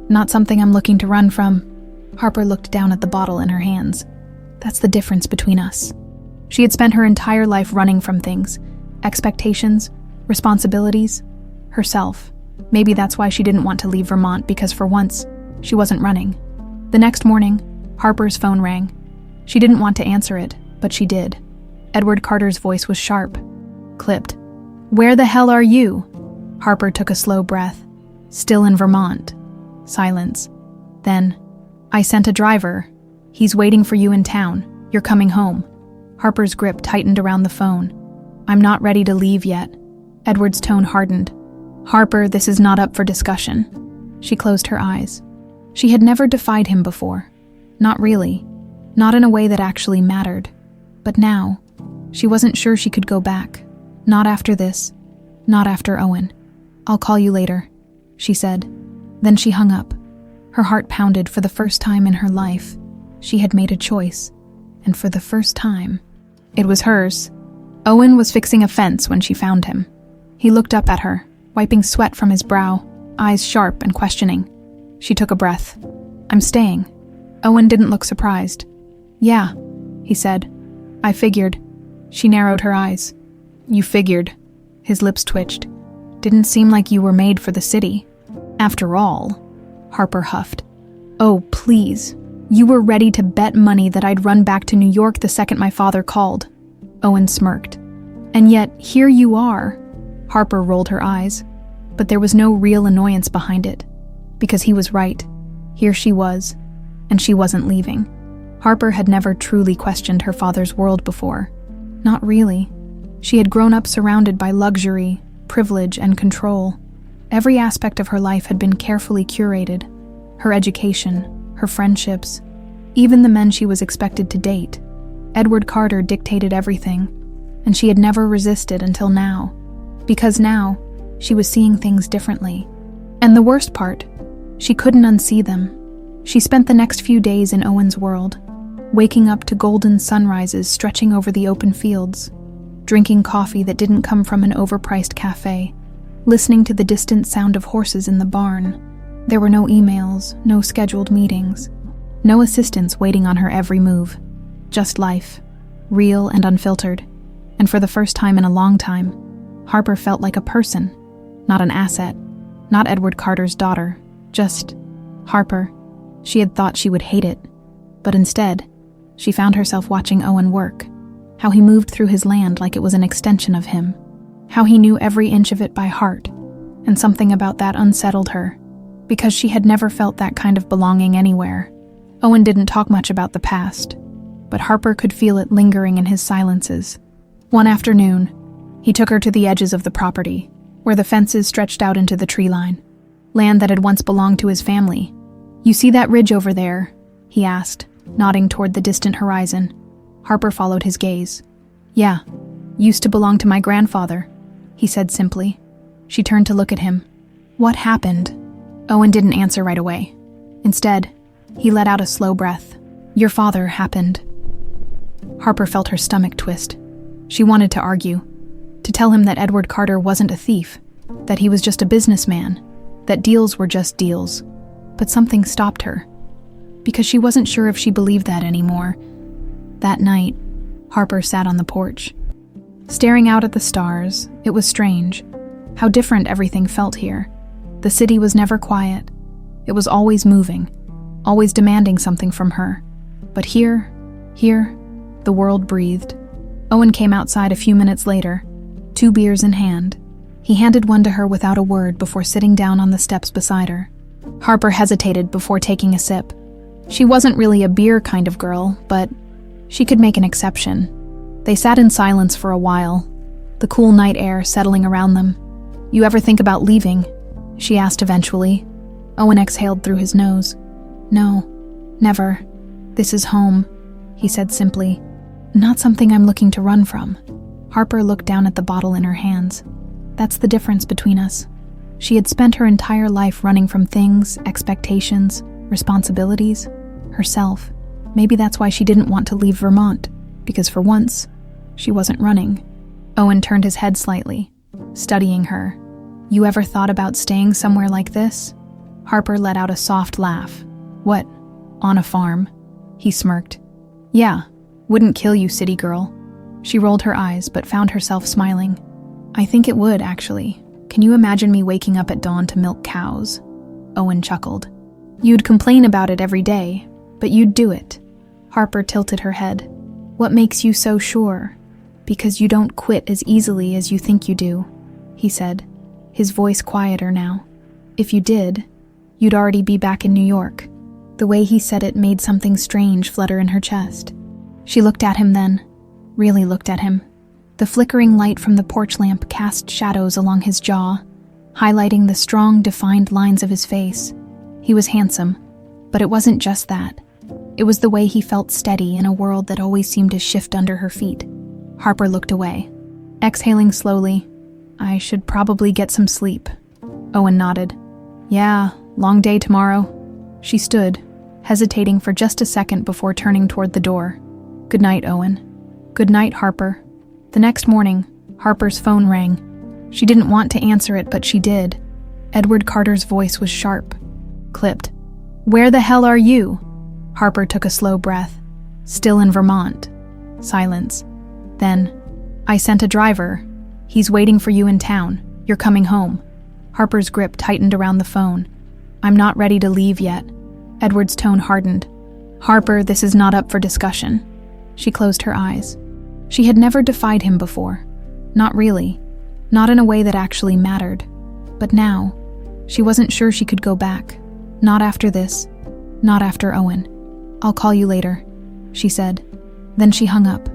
"Not something I'm looking to run from." Harper looked down at the bottle in her hands. That's the difference between us. She had spent her entire life running from things, expectations, responsibilities, herself. Maybe that's why she didn't want to leave Vermont, because for once, she wasn't running. The next morning, Harper's phone rang. She didn't want to answer it, but she did. Edward Carter's voice was sharp, clipped. "Where the hell are you?" Harper took a slow breath. "Still in Vermont." Silence. Then, "I sent a driver. He's waiting for you in town. You're coming home." Harper's grip tightened around the phone. "I'm not ready to leave yet." Edward's tone hardened. "Harper, this is not up for discussion." She closed her eyes. She had never defied him before. Not really. Not in a way that actually mattered. But now, she wasn't sure she could go back. Not after this. Not after Owen. "I'll call you later," she said. Then she hung up. Her heart pounded for the first time in her life. She had made a choice. And for the first time, it was hers. Owen was fixing a fence when she found him. He looked up at her, wiping sweat from his brow, eyes sharp and questioning. She took a breath. "I'm staying." Owen didn't look surprised. "Yeah," he said. "I figured." She narrowed her eyes. "You figured." His lips twitched. "Didn't seem like you were made for the city." "After all," Harper huffed. "Oh, please. You were ready to bet money that I'd run back to New York the second my father called." Owen smirked. "And yet, here you are." Harper rolled her eyes, but there was no real annoyance behind it, because he was right. Here she was, and she wasn't leaving. Harper had never truly questioned her father's world before. Not really. She had grown up surrounded by luxury, privilege, and control. Every aspect of her life had been carefully curated. Her education, her friendships, even the men she was expected to date. Edward Carter dictated everything, and she had never resisted until now. Because now, she was seeing things differently. And the worst part, she couldn't unsee them. She spent the next few days in Owen's world, waking up to golden sunrises stretching over the open fields, drinking coffee that didn't come from an overpriced cafe, listening to the distant sound of horses in the barn. There were no emails, no scheduled meetings, no assistants waiting on her every move. Just life, real and unfiltered. And for the first time in a long time, Harper felt like a person, not an asset, not Edward Carter's daughter, just Harper. She had thought she would hate it, but instead, she found herself watching Owen work, how he moved through his land like it was an extension of him, how he knew every inch of it by heart, and something about that unsettled her, because she had never felt that kind of belonging anywhere. Owen didn't talk much about the past, but Harper could feel it lingering in his silences. One afternoon, he took her to the edges of the property, where the fences stretched out into the tree line, land that had once belonged to his family. "You see that ridge over there?" he asked, nodding toward the distant horizon. Harper followed his gaze. "Yeah, used to belong to my grandfather," he said simply. She turned to look at him. "What happened?" Owen didn't answer right away. Instead, he let out a slow breath. "Your father happened." Harper felt her stomach twist. She wanted to argue, to tell him that Edward Carter wasn't a thief, that he was just a businessman, that deals were just deals. But something stopped her, because she wasn't sure if she believed that anymore. That night, Harper sat on the porch. Staring out at the stars, it was strange, how different everything felt here. The city was never quiet. It was always moving, always demanding something from her. But here, the world breathed. Owen came outside a few minutes later, 2 beers in hand. He handed one to her without a word before sitting down on the steps beside her. Harper hesitated before taking a sip. She wasn't really a beer kind of girl, but she could make an exception. They sat in silence for a while, the cool night air settling around them. "You ever think about leaving?" she asked eventually. Owen exhaled through his nose. "No, never. This is home," he said simply. "Not something I'm looking to run from." Harper looked down at the bottle in her hands. That's the difference between us. She had spent her entire life running from things, expectations, responsibilities, herself. Maybe that's why she didn't want to leave Vermont, because for once, she wasn't running. Owen turned his head slightly, studying her. "You ever thought about staying somewhere like this?" Harper let out a soft laugh. "What, on a farm?" He smirked. "Yeah, wouldn't kill you, city girl." She rolled her eyes, but found herself smiling. "I think it would, actually. Can you imagine me waking up at dawn to milk cows?" Owen chuckled. "You'd complain about it every day, but you'd do it." Harper tilted her head. "What makes you so sure?" "Because you don't quit as easily as you think you do," he said, his voice quieter now. "If you did, you'd already be back in New York." The way he said it made something strange flutter in her chest. She looked at him then, really looked at him. The flickering light from the porch lamp cast shadows along his jaw, highlighting the strong, defined lines of his face. He was handsome, but it wasn't just that. It was the way he felt steady in a world that always seemed to shift under her feet. Harper looked away, exhaling slowly. "I should probably get some sleep." Owen nodded. "Yeah, long day tomorrow." She stood, hesitating for just a second before turning toward the door. "Good night, Owen." "Good night, Harper." The next morning, Harper's phone rang. She didn't want to answer it, but she did. Edward Carter's voice was sharp, clipped. "Where the hell are you?" Harper took a slow breath. "Still in Vermont." Silence. Then, "I sent a driver. He's waiting for you in town. You're coming home." Harper's grip tightened around the phone. "I'm not ready to leave yet." Edward's tone hardened. "Harper, this is not up for discussion." She closed her eyes. She had never defied him before. Not really. Not in a way that actually mattered. But now, she wasn't sure she could go back. Not after this. Not after Owen. I'll call you later, she said. Then she hung up.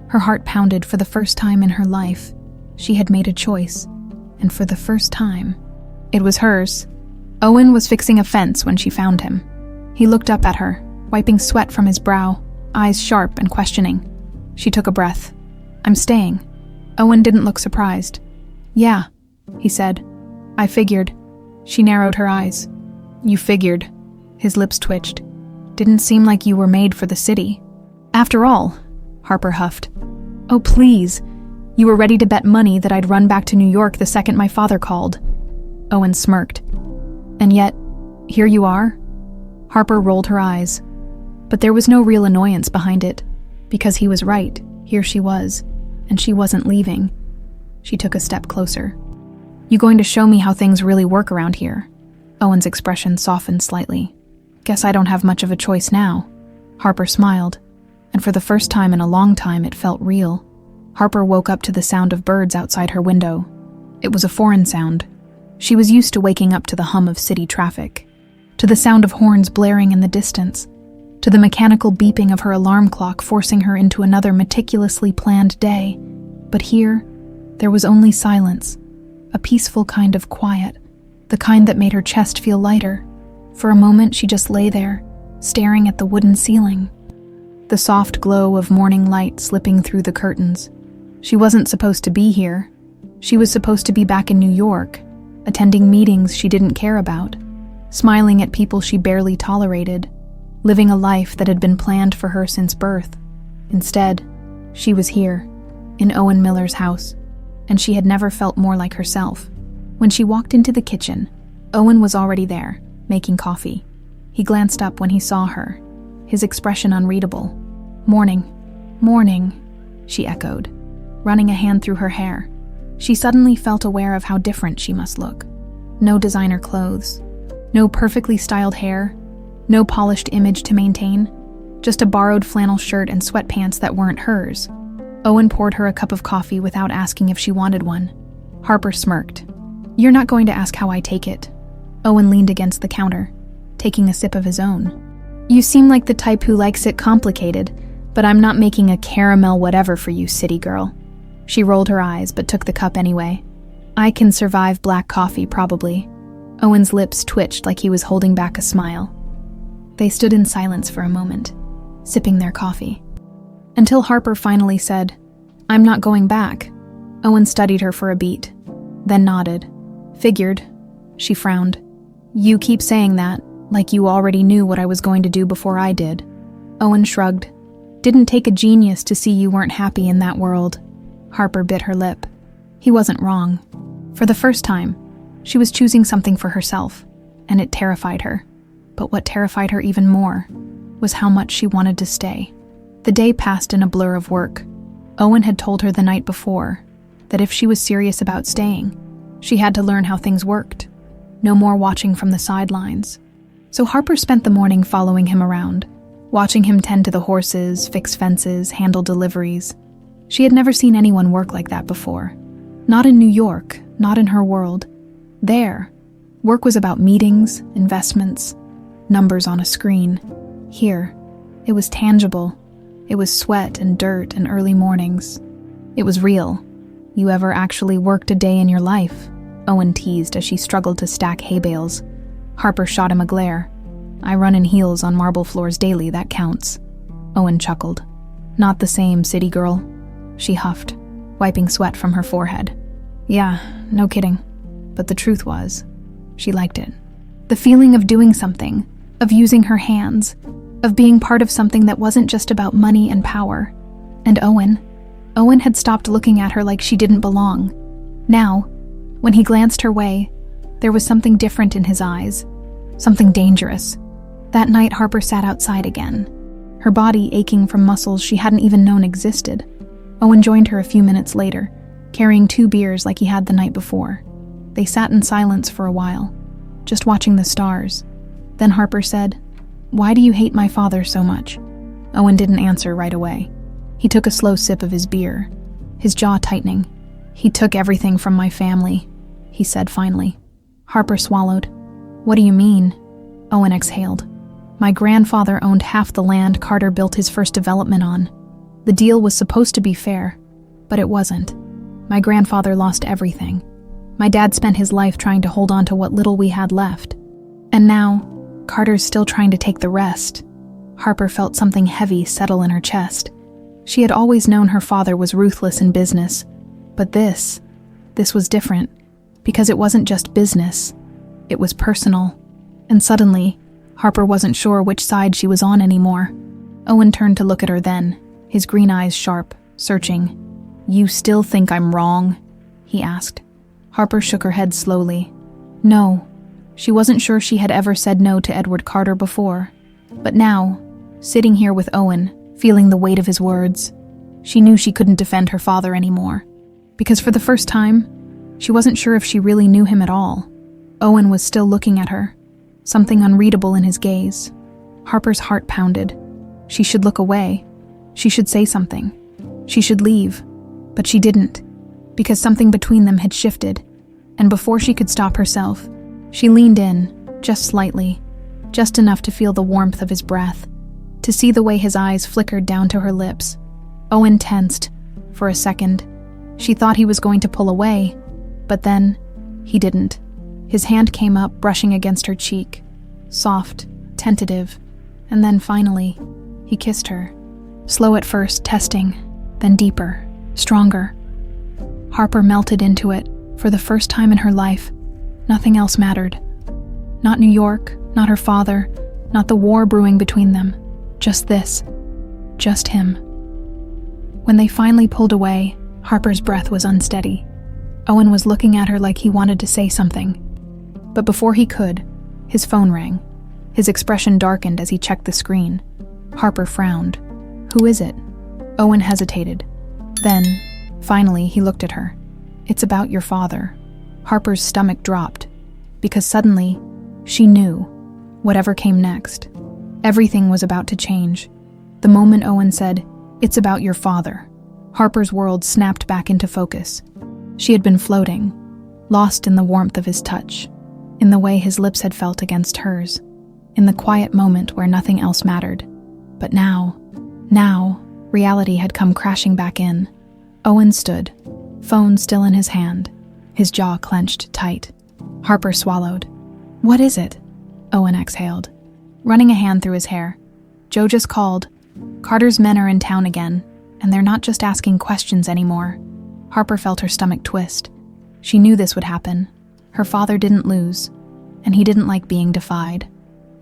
Her heart pounded. For the first time in her life. She had made a choice, and for the first time, it was hers. Owen was fixing a fence when she found him. He looked up at her, wiping sweat from his brow, eyes sharp and questioning. She took a breath. I'm staying. Owen didn't look surprised. Yeah, he said. I figured. She narrowed her eyes. You figured. His lips twitched. Didn't seem like you were made for the city. After all, Harper huffed. Oh, please. You were ready to bet money that I'd run back to New York the second my father called. Owen smirked. And yet, here you are? Harper rolled her eyes. But there was no real annoyance behind it, because he was right. Here she was, and she wasn't leaving. She took a step closer. You going to show me how things really work around here? Owen's expression softened slightly. Guess I don't have much of a choice now. Harper smiled, and for the first time in a long time it felt real. Harper woke up to the sound of birds outside her window. It was a foreign sound. She was used to waking up to the hum of city traffic, to the sound of horns blaring in the distance, to the mechanical beeping of her alarm clock forcing her into another meticulously planned day. But here, there was only silence, a peaceful kind of quiet, the kind that made her chest feel lighter. For a moment, she just lay there, staring at the wooden ceiling, the soft glow of morning light slipping through the curtains. She wasn't supposed to be here. She was supposed to be back in New York, attending meetings she didn't care about, smiling at people she barely tolerated, living a life that had been planned for her since birth. Instead, she was here, in Owen Miller's house, and she had never felt more like herself. When she walked into the kitchen, Owen was already there, making coffee. He glanced up when he saw her, his expression unreadable. Morning, morning, she echoed, running a hand through her hair. She suddenly felt aware of how different she must look. No designer clothes, no perfectly styled hair, no polished image to maintain, just a borrowed flannel shirt and sweatpants that weren't hers. Owen poured her a cup of coffee without asking if she wanted one. Harper smirked. You're not going to ask how I take it. Owen leaned against the counter, taking a sip of his own. You seem like the type who likes it complicated, but I'm not making a caramel whatever for you, city girl. She rolled her eyes, but took the cup anyway. I can survive black coffee, probably. Owen's lips twitched like he was holding back a smile. They stood in silence for a moment, sipping their coffee, until Harper finally said, I'm not going back. Owen studied her for a beat, then nodded. Figured. She frowned. You keep saying that, like you already knew what I was going to do before I did. Owen shrugged. Didn't take a genius to see you weren't happy in that world. Harper bit her lip. He wasn't wrong. For the first time, she was choosing something for herself, and it terrified her. But what terrified her even more was how much she wanted to stay. The day passed in a blur of work. Owen had told her the night before that if she was serious about staying, she had to learn how things worked. No more watching from the sidelines. So Harper spent the morning following him around, watching him tend to the horses, fix fences, handle deliveries. She had never seen anyone work like that before. Not in New York, not in her world. There, work was about meetings, investments, numbers on a screen. Here, it was tangible. It was sweat and dirt and early mornings. It was real. You ever actually worked a day in your life? Owen teased as she struggled to stack hay bales. Harper shot him a glare. I run in heels on marble floors daily, that counts. Owen chuckled. Not the same, city girl. She huffed, wiping sweat from her forehead. Yeah, no kidding. But the truth was, she liked it. The feeling of doing something, of using her hands, of being part of something that wasn't just about money and power. And Owen had stopped looking at her like she didn't belong. Now, when he glanced her way, there was something different in his eyes, something dangerous. That night, Harper sat outside again, her body aching from muscles she hadn't even known existed. Owen joined her a few minutes later, carrying 2 beers like he had the night before. They sat in silence for a while, just watching the stars. Then Harper said, Why do you hate my father so much? Owen didn't answer right away. He took a slow sip of his beer, his jaw tightening. He took everything from my family, he said finally. Harper swallowed. What do you mean? Owen exhaled. My grandfather owned half the land Carter built his first development on. The deal was supposed to be fair, but it wasn't. My grandfather lost everything. My dad spent his life trying to hold on to what little we had left. And now, Carter's still trying to take the rest. Harper felt something heavy settle in her chest. She had always known her father was ruthless in business, but this was different, because it wasn't just business. It was personal. And suddenly, Harper wasn't sure which side she was on anymore. Owen turned to look at her then, his green eyes sharp, searching. "You still think I'm wrong?" he asked. Harper shook her head slowly. No. She wasn't sure she had ever said no to Edward Carter before. But now, sitting here with Owen, feeling the weight of his words, she knew she couldn't defend her father anymore. Because for the first time, she wasn't sure if she really knew him at all. Owen was still looking at her, something unreadable in his gaze. Harper's heart pounded. She should look away. She should say something. She should leave. But she didn't, because something between them had shifted, and before she could stop herself, she leaned in, just slightly, just enough to feel the warmth of his breath, to see the way his eyes flickered down to her lips. Owen tensed. For a second, she thought he was going to pull away, but then, he didn't. His hand came up, brushing against her cheek, soft, tentative, and then finally, he kissed her. Slow at first, testing, then deeper, stronger. Harper melted into it. For the first time in her life, nothing else mattered. Not New York, not her father, not the war brewing between them. Just this. Just him. When they finally pulled away, Harper's breath was unsteady. Owen was looking at her like he wanted to say something. But before he could, his phone rang. His expression darkened as he checked the screen. Harper frowned. "Who is it?" Owen hesitated. Then, finally, he looked at her. "It's about your father." Harper's stomach dropped, because suddenly, she knew, whatever came next. Everything was about to change. The moment Owen said, "It's about your father," Harper's world snapped back into focus. She had been floating, lost in the warmth of his touch, in the way his lips had felt against hers, in the quiet moment where nothing else mattered. But now, reality had come crashing back in. Owen stood, phone still in his hand, his jaw clenched tight. Harper swallowed. "What is it?" Owen exhaled, running a hand through his hair. "Joe just called. Carter's men are in town again, and they're not just asking questions anymore." Harper felt her stomach twist. She knew this would happen. Her father didn't lose, and he didn't like being defied.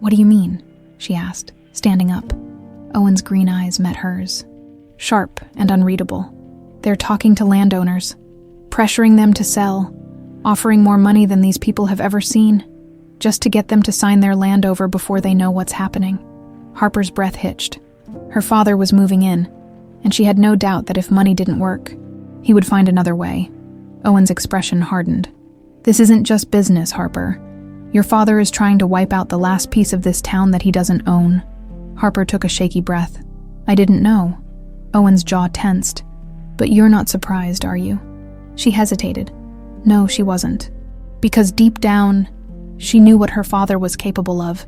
"What do you mean?" she asked, standing up. Owen's green eyes met hers, sharp and unreadable. "They're talking to landowners, pressuring them to sell, offering more money than these people have ever seen, just to get them to sign their land over before they know what's happening." Harper's breath hitched. Her father was moving in, and she had no doubt that if money didn't work, he would find another way. Owen's expression hardened. "This isn't just business, Harper. Your father is trying to wipe out the last piece of this town that he doesn't own." Harper took a shaky breath. "I didn't know." Owen's jaw tensed. "But you're not surprised, are you?" She hesitated. No, she wasn't. Because deep down, she knew what her father was capable of.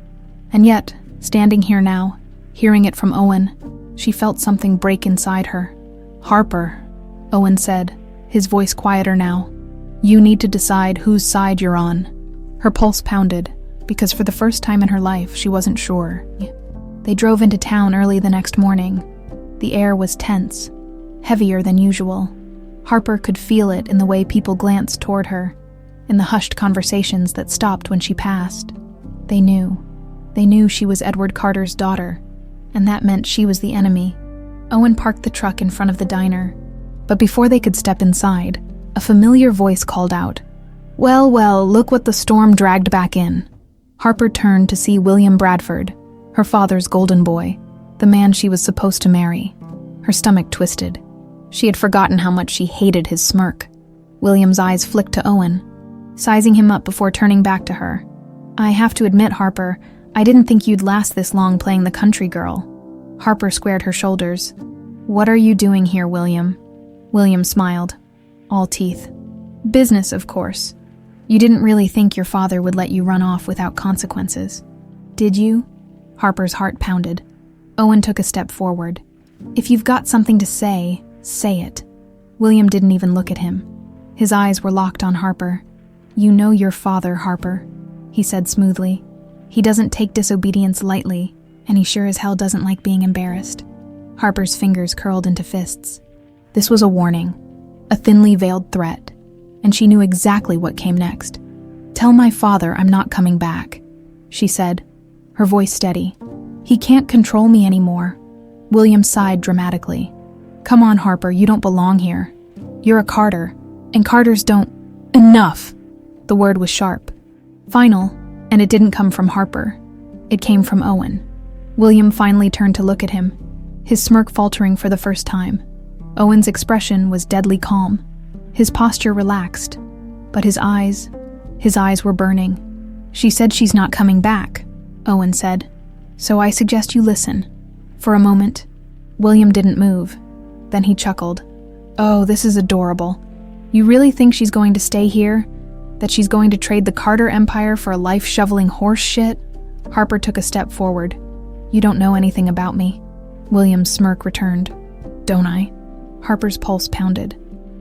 And yet, standing here now, hearing it from Owen, she felt something break inside her. "Harper," Owen said, his voice quieter now, "you need to decide whose side you're on." Her pulse pounded, because for the first time in her life, she wasn't sure. They drove into town early the next morning. The air was tense, heavier than usual. Harper could feel it in the way people glanced toward her, in the hushed conversations that stopped when she passed. They knew. They knew she was Edward Carter's daughter, and that meant she was the enemy. Owen parked the truck in front of the diner, but before they could step inside, a familiar voice called out, Well, look what the storm dragged back in." Harper turned to see William Bradford, her father's golden boy, the man she was supposed to marry. Her stomach twisted. She had forgotten how much she hated his smirk. William's eyes flicked to Owen, sizing him up before turning back to her. "I have to admit, Harper, I didn't think you'd last this long playing the country girl." Harper squared her shoulders. "What are you doing here, William?" William smiled, all teeth. "Business, of course. You didn't really think your father would let you run off without consequences, did you?" Harper's heart pounded. Owen took a step forward. If you've got something to say, say it. William didn't even look at him. His eyes were locked on Harper. You know your father, Harper, he said smoothly. He doesn't take disobedience lightly, and he sure as hell doesn't like being embarrassed. Harper's fingers curled into fists. This was a warning, a thinly veiled threat, and she knew exactly what came next. Tell my father I'm not coming back, she said, her voice steady. He can't control me anymore. William sighed dramatically. Come on, Harper, you don't belong here. You're a Carter, and Carters don't— Enough! The word was sharp, final, and it didn't come from Harper. It came from Owen. William finally turned to look at him, his smirk faltering for the first time. Owen's expression was deadly calm. His posture relaxed, but his eyes were burning. She said she's not coming back, Owen said. So I suggest you listen. For a moment, William didn't move. Then he chuckled. Oh, this is adorable. You really think she's going to stay here? That she's going to trade the Carter Empire for a life-shoveling horse shit? Harper took a step forward. You don't know anything about me. William's smirk returned. Don't I? Harper's pulse pounded.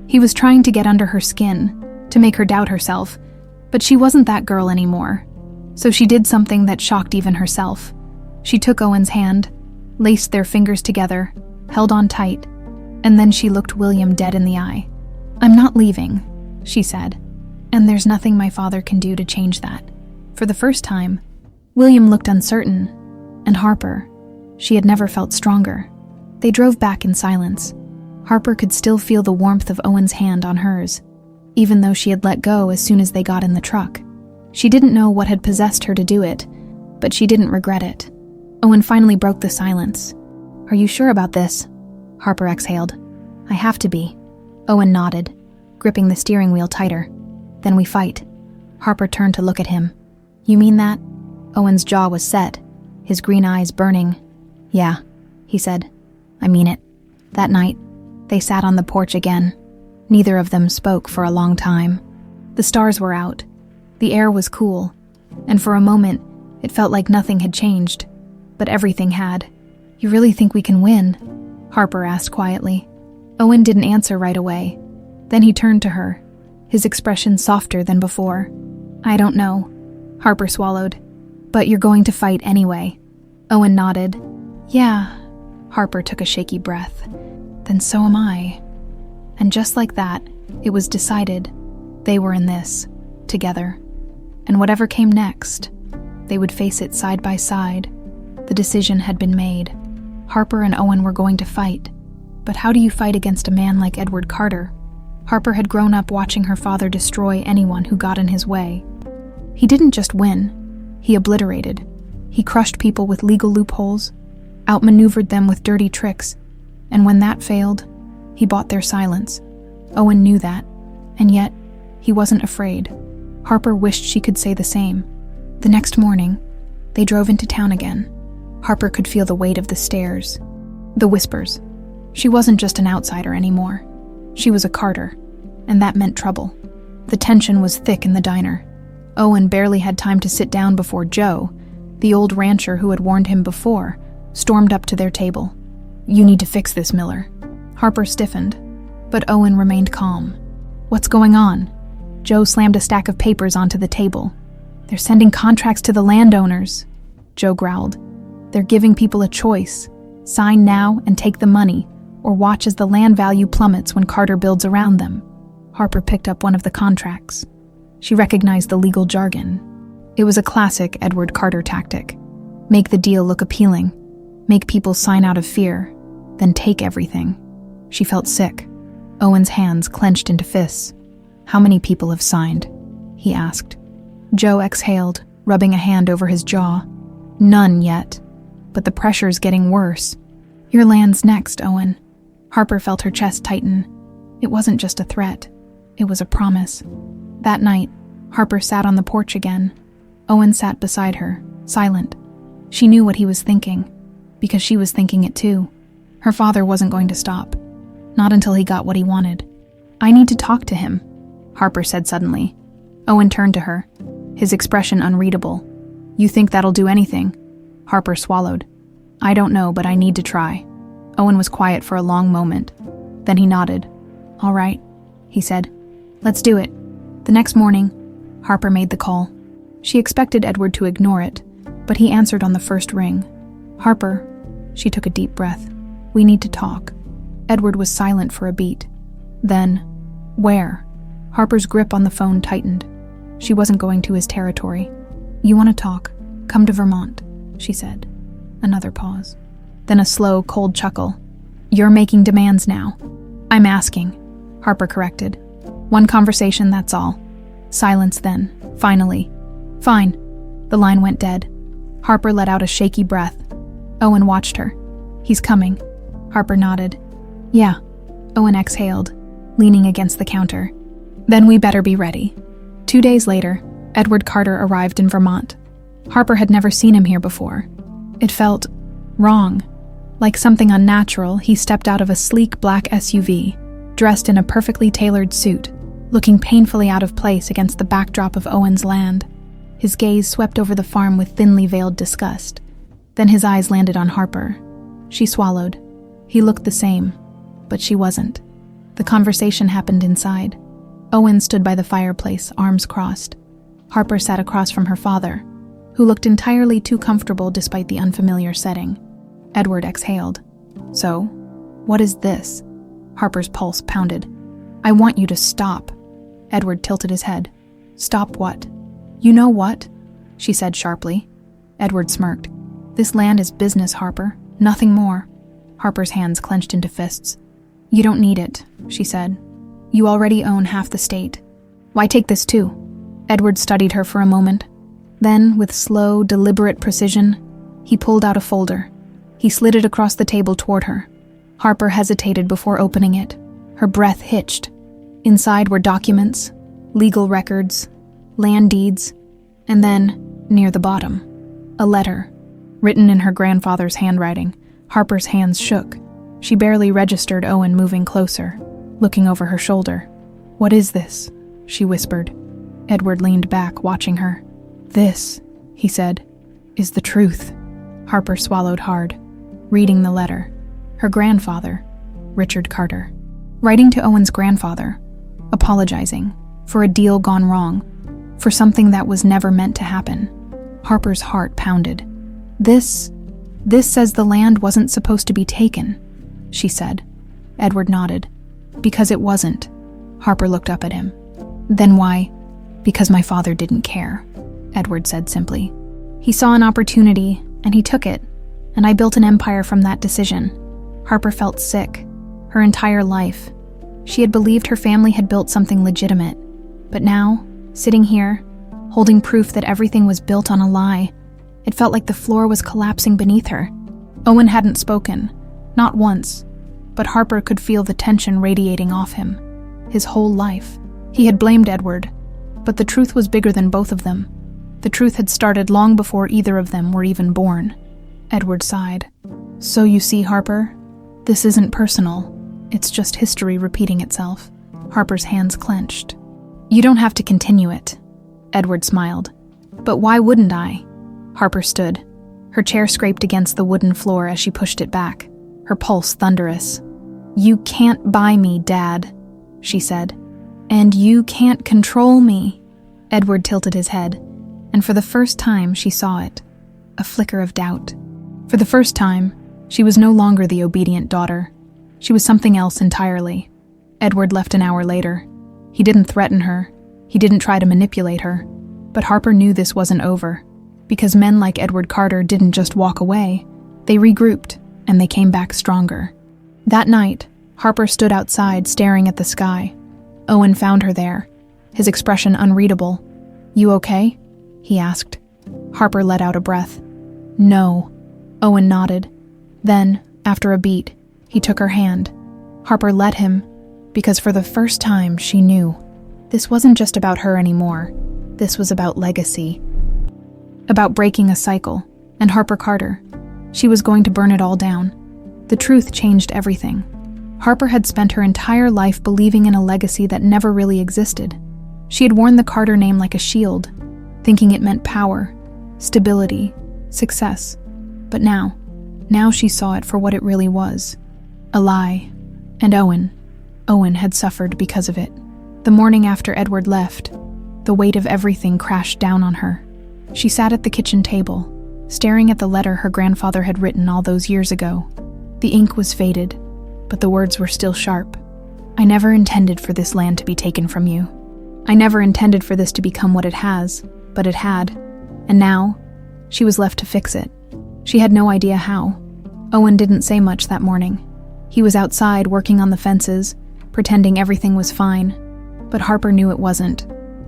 He was trying to get under her skin, to make her doubt herself, but she wasn't that girl anymore. So she did something that shocked even herself. She took Owen's hand, laced their fingers together, held on tight, and then she looked William dead in the eye. I'm not leaving, she said, and there's nothing my father can do to change that. For the first time, William looked uncertain, and Harper, she had never felt stronger. They drove back in silence. Harper could still feel the warmth of Owen's hand on hers, even though she had let go as soon as they got in the truck. She didn't know what had possessed her to do it, but she didn't regret it. Owen finally broke the silence. Are you sure about this? Harper exhaled. I have to be. Owen nodded, gripping the steering wheel tighter. Then we fight. Harper turned to look at him. You mean that? Owen's jaw was set, his green eyes burning. Yeah, he said. I mean it. That night, they sat on the porch again. Neither of them spoke for a long time. The stars were out. The air was cool, and for a moment, it felt like nothing had changed. But everything had. You really think we can win? Harper asked quietly. Owen didn't answer right away. Then he turned to her, his expression softer than before. I don't know, Harper swallowed. But you're going to fight anyway. Owen nodded. Yeah. Harper took a shaky breath. Then so am I. And just like that, it was decided. They were in this, together. And whatever came next, they would face it side by side. The decision had been made. Harper and Owen were going to fight. But how do you fight against a man like Edward Carter? Harper had grown up watching her father destroy anyone who got in his way. He didn't just win. He obliterated. He crushed people with legal loopholes, outmaneuvered them with dirty tricks, and when that failed, he bought their silence. Owen knew that, and yet, he wasn't afraid. Harper wished she could say the same. The next morning, they drove into town again. Harper could feel the weight of the stares, the whispers. She wasn't just an outsider anymore. She was a Carter, and that meant trouble. The tension was thick in the diner. Owen barely had time to sit down before Joe, the old rancher who had warned him before, stormed up to their table. You need to fix this, Miller. Harper stiffened, but Owen remained calm. What's going on? Joe slammed a stack of papers onto the table. They're sending contracts to the landowners, Joe growled. They're giving people a choice. Sign now and take the money, or watch as the land value plummets when Carter builds around them. Harper picked up one of the contracts. She recognized the legal jargon. It was a classic Edward Carter tactic. Make the deal look appealing. Make people sign out of fear, then take everything. She felt sick. Owen's hands clenched into fists. How many people have signed? He asked. Joe exhaled, rubbing a hand over his jaw. None yet, but the pressure's getting worse. Your land's next, Owen. Harper felt her chest tighten. It wasn't just a threat. It was a promise. That night, Harper sat on the porch again. Owen sat beside her, silent. She knew what he was thinking, because she was thinking it too. Her father wasn't going to stop. Not until he got what he wanted. I need to talk to him, Harper said suddenly. Owen turned to her, his expression unreadable. You think that'll do anything? Harper swallowed. I don't know, but I need to try. Owen was quiet for a long moment. Then he nodded. All right, he said. Let's do it. The next morning, Harper made the call. She expected Edward to ignore it, but he answered on the first ring. Harper, she took a deep breath. We need to talk. Edward was silent for a beat. Then, where? Harper's grip on the phone tightened. She wasn't going to his territory. You want to talk? Come to Vermont, she said. Another pause. Then a slow, cold chuckle. You're making demands now. I'm asking, Harper corrected. One conversation, that's all. Silence then, finally. Fine. The line went dead. Harper let out a shaky breath. Owen watched her. He's coming. Harper nodded. Yeah. Owen exhaled, leaning against the counter. Then we better be ready. 2 days later, Edward Carter arrived in Vermont. Harper had never seen him here before. It felt wrong. Like something unnatural, he stepped out of a sleek black SUV, dressed in a perfectly tailored suit, looking painfully out of place against the backdrop of Owen's land. His gaze swept over the farm with thinly veiled disgust. Then his eyes landed on Harper. She swallowed. He looked the same, but she wasn't. The conversation happened inside. Owen stood by the fireplace, arms crossed. Harper sat across from her father, who looked entirely too comfortable despite the unfamiliar setting. Edward exhaled. So, what is this? Harper's pulse pounded. I want you to stop. Edward tilted his head. Stop what? You know what? She said sharply. Edward smirked. This land is business, Harper. Nothing more. Harper's hands clenched into fists. You don't need it, she said. You already own half the state. Why take this too? Edward studied her for a moment. Then, with slow, deliberate precision, he pulled out a folder. He slid it across the table toward her. Harper hesitated before opening it. Her breath hitched. Inside were documents, legal records, land deeds, and then, near the bottom, a letter, written in her grandfather's handwriting. Harper's hands shook. She barely registered Owen moving closer, looking over her shoulder. What is this? She whispered. Edward leaned back, watching her. This, he said, is the truth. Harper swallowed hard, reading the letter. Her grandfather, Richard Carter. Writing to Owen's grandfather, apologizing for a deal gone wrong, for something that was never meant to happen. Harper's heart pounded. This says the land wasn't supposed to be taken, she said. Edward nodded. Because it wasn't. Harper looked up at him. Then why? Because my father didn't care, Edward said simply. He saw an opportunity, and he took it, and I built an empire from that decision. Harper felt sick. Her entire life. She had believed her family had built something legitimate. But now, sitting here, holding proof that everything was built on a lie, it felt like the floor was collapsing beneath her. Owen hadn't spoken, not once, but Harper could feel the tension radiating off him. His whole life. He had blamed Edward, but the truth was bigger than both of them. The truth had started long before either of them were even born. Edward sighed. So you see, Harper, this isn't personal. It's just history repeating itself. Harper's hands clenched. You don't have to continue it. Edward smiled. But why wouldn't I? Harper stood. Her chair scraped against the wooden floor as she pushed it back, her pulse thunderous. You can't buy me, Dad, she said. And you can't control me. Edward tilted his head, and for the first time she saw it. A flicker of doubt. For the first time, she was no longer the obedient daughter. She was something else entirely. Edward left an hour later. He didn't threaten her. He didn't try to manipulate her. But Harper knew this wasn't over. Because men like Edward Carter didn't just walk away. They regrouped, and they came back stronger. That night, Harper stood outside staring at the sky. Owen found her there, his expression unreadable. You okay? He asked. Harper let out a breath. No. Owen nodded. Then, after a beat, he took her hand. Harper let him, because for the first time she knew. This wasn't just about her anymore. This was about legacy. About breaking a cycle, and Harper Carter. She was going to burn it all down. The truth changed everything. Harper had spent her entire life believing in a legacy that never really existed. She had worn the Carter name like a shield, thinking it meant power, stability, success. But now she saw it for what it really was. A lie. And Owen had suffered because of it. The morning after Edward left, the weight of everything crashed down on her. She sat at the kitchen table, staring at the letter her grandfather had written all those years ago. The ink was faded, but the words were still sharp. I never intended for this land to be taken from you. I never intended for this to become what it has, but it had. And now, she was left to fix it. She had no idea how. Owen didn't say much that morning. He was outside working on the fences, pretending everything was fine. But Harper knew it wasn't.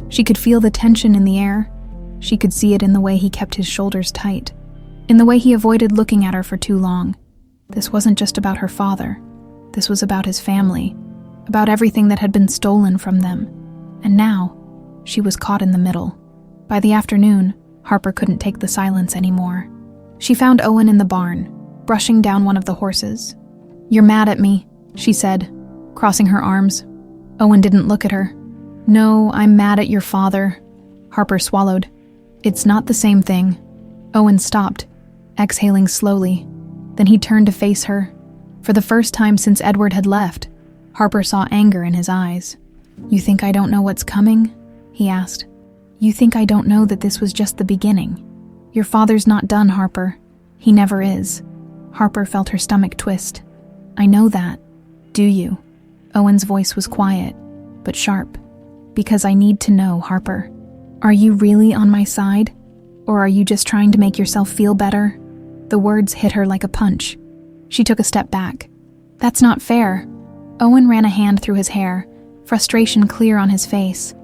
She could feel the tension in the air. She could see it in the way he kept his shoulders tight, in the way he avoided looking at her for too long. This wasn't just about her father. This was about his family, about everything that had been stolen from them. And now, she was caught in the middle. By the afternoon, Harper couldn't take the silence anymore. She found Owen in the barn, brushing down one of the horses. "You're mad at me," she said, crossing her arms. Owen didn't look at her. "No, I'm mad at your father." Harper swallowed. "It's not the same thing." Owen stopped, exhaling slowly. Then he turned to face her. For the first time since Edward had left, Harper saw anger in his eyes. "You think I don't know what's coming?" he asked. "You think I don't know that this was just the beginning? Your father's not done, Harper. He never is." Harper felt her stomach twist. "I know that. Do you?" Owen's voice was quiet, but sharp. "Because I need to know, Harper. Are you really on my side? Or are you just trying to make yourself feel better?" The words hit her like a punch. She took a step back. "That's not fair." Owen ran a hand through his hair, frustration clear on his face.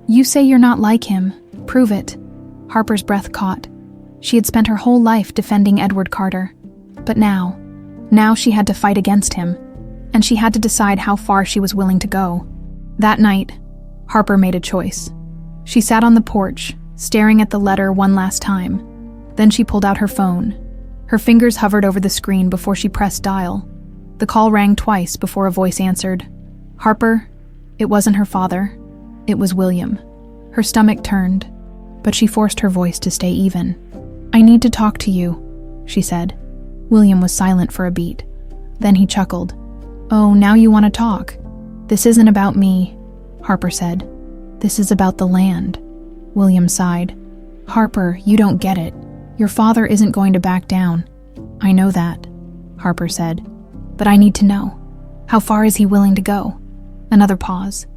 "You say you're not like him. Prove it." Harper's breath caught. She had spent her whole life defending Edward Carter. But now she had to fight against him, and she had to decide how far she was willing to go. That night, Harper made a choice. She sat on the porch, staring at the letter one last time. Then she pulled out her phone. Her fingers hovered over the screen before she pressed dial. The call rang twice before a voice answered. "Harper?" It wasn't her father. It was William. Her stomach turned, but she forced her voice to stay even. "I need to talk to you," she said. William was silent for a beat. Then he chuckled. "Oh, now you want to talk. This isn't about me," Harper said. "This is about the land." William sighed. "Harper, you don't get it. Your father isn't going to back down." "I know that," Harper said. "But I need to know. How far is he willing to go?" Another pause.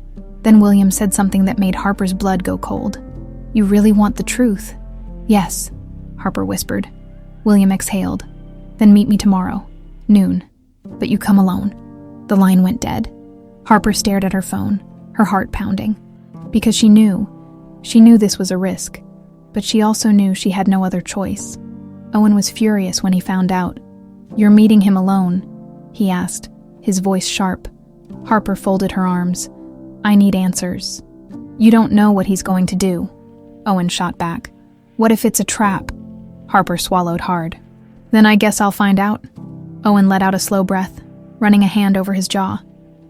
Then William said something that made Harper's blood go cold. "You really want the truth?" "Yes," Harper whispered. William exhaled. "Then meet me tomorrow, noon. But you come alone." The line went dead. Harper stared at her phone, her heart pounding. Because she knew this was a risk, but she also knew she had no other choice. Owen was furious when he found out. "You're meeting him alone?" he asked, his voice sharp. Harper folded her arms. "I need answers." "You don't know what he's going to do," Owen shot back. "What if it's a trap?" Harper swallowed hard. "Then I guess I'll find out." Owen let out a slow breath, running a hand over his jaw.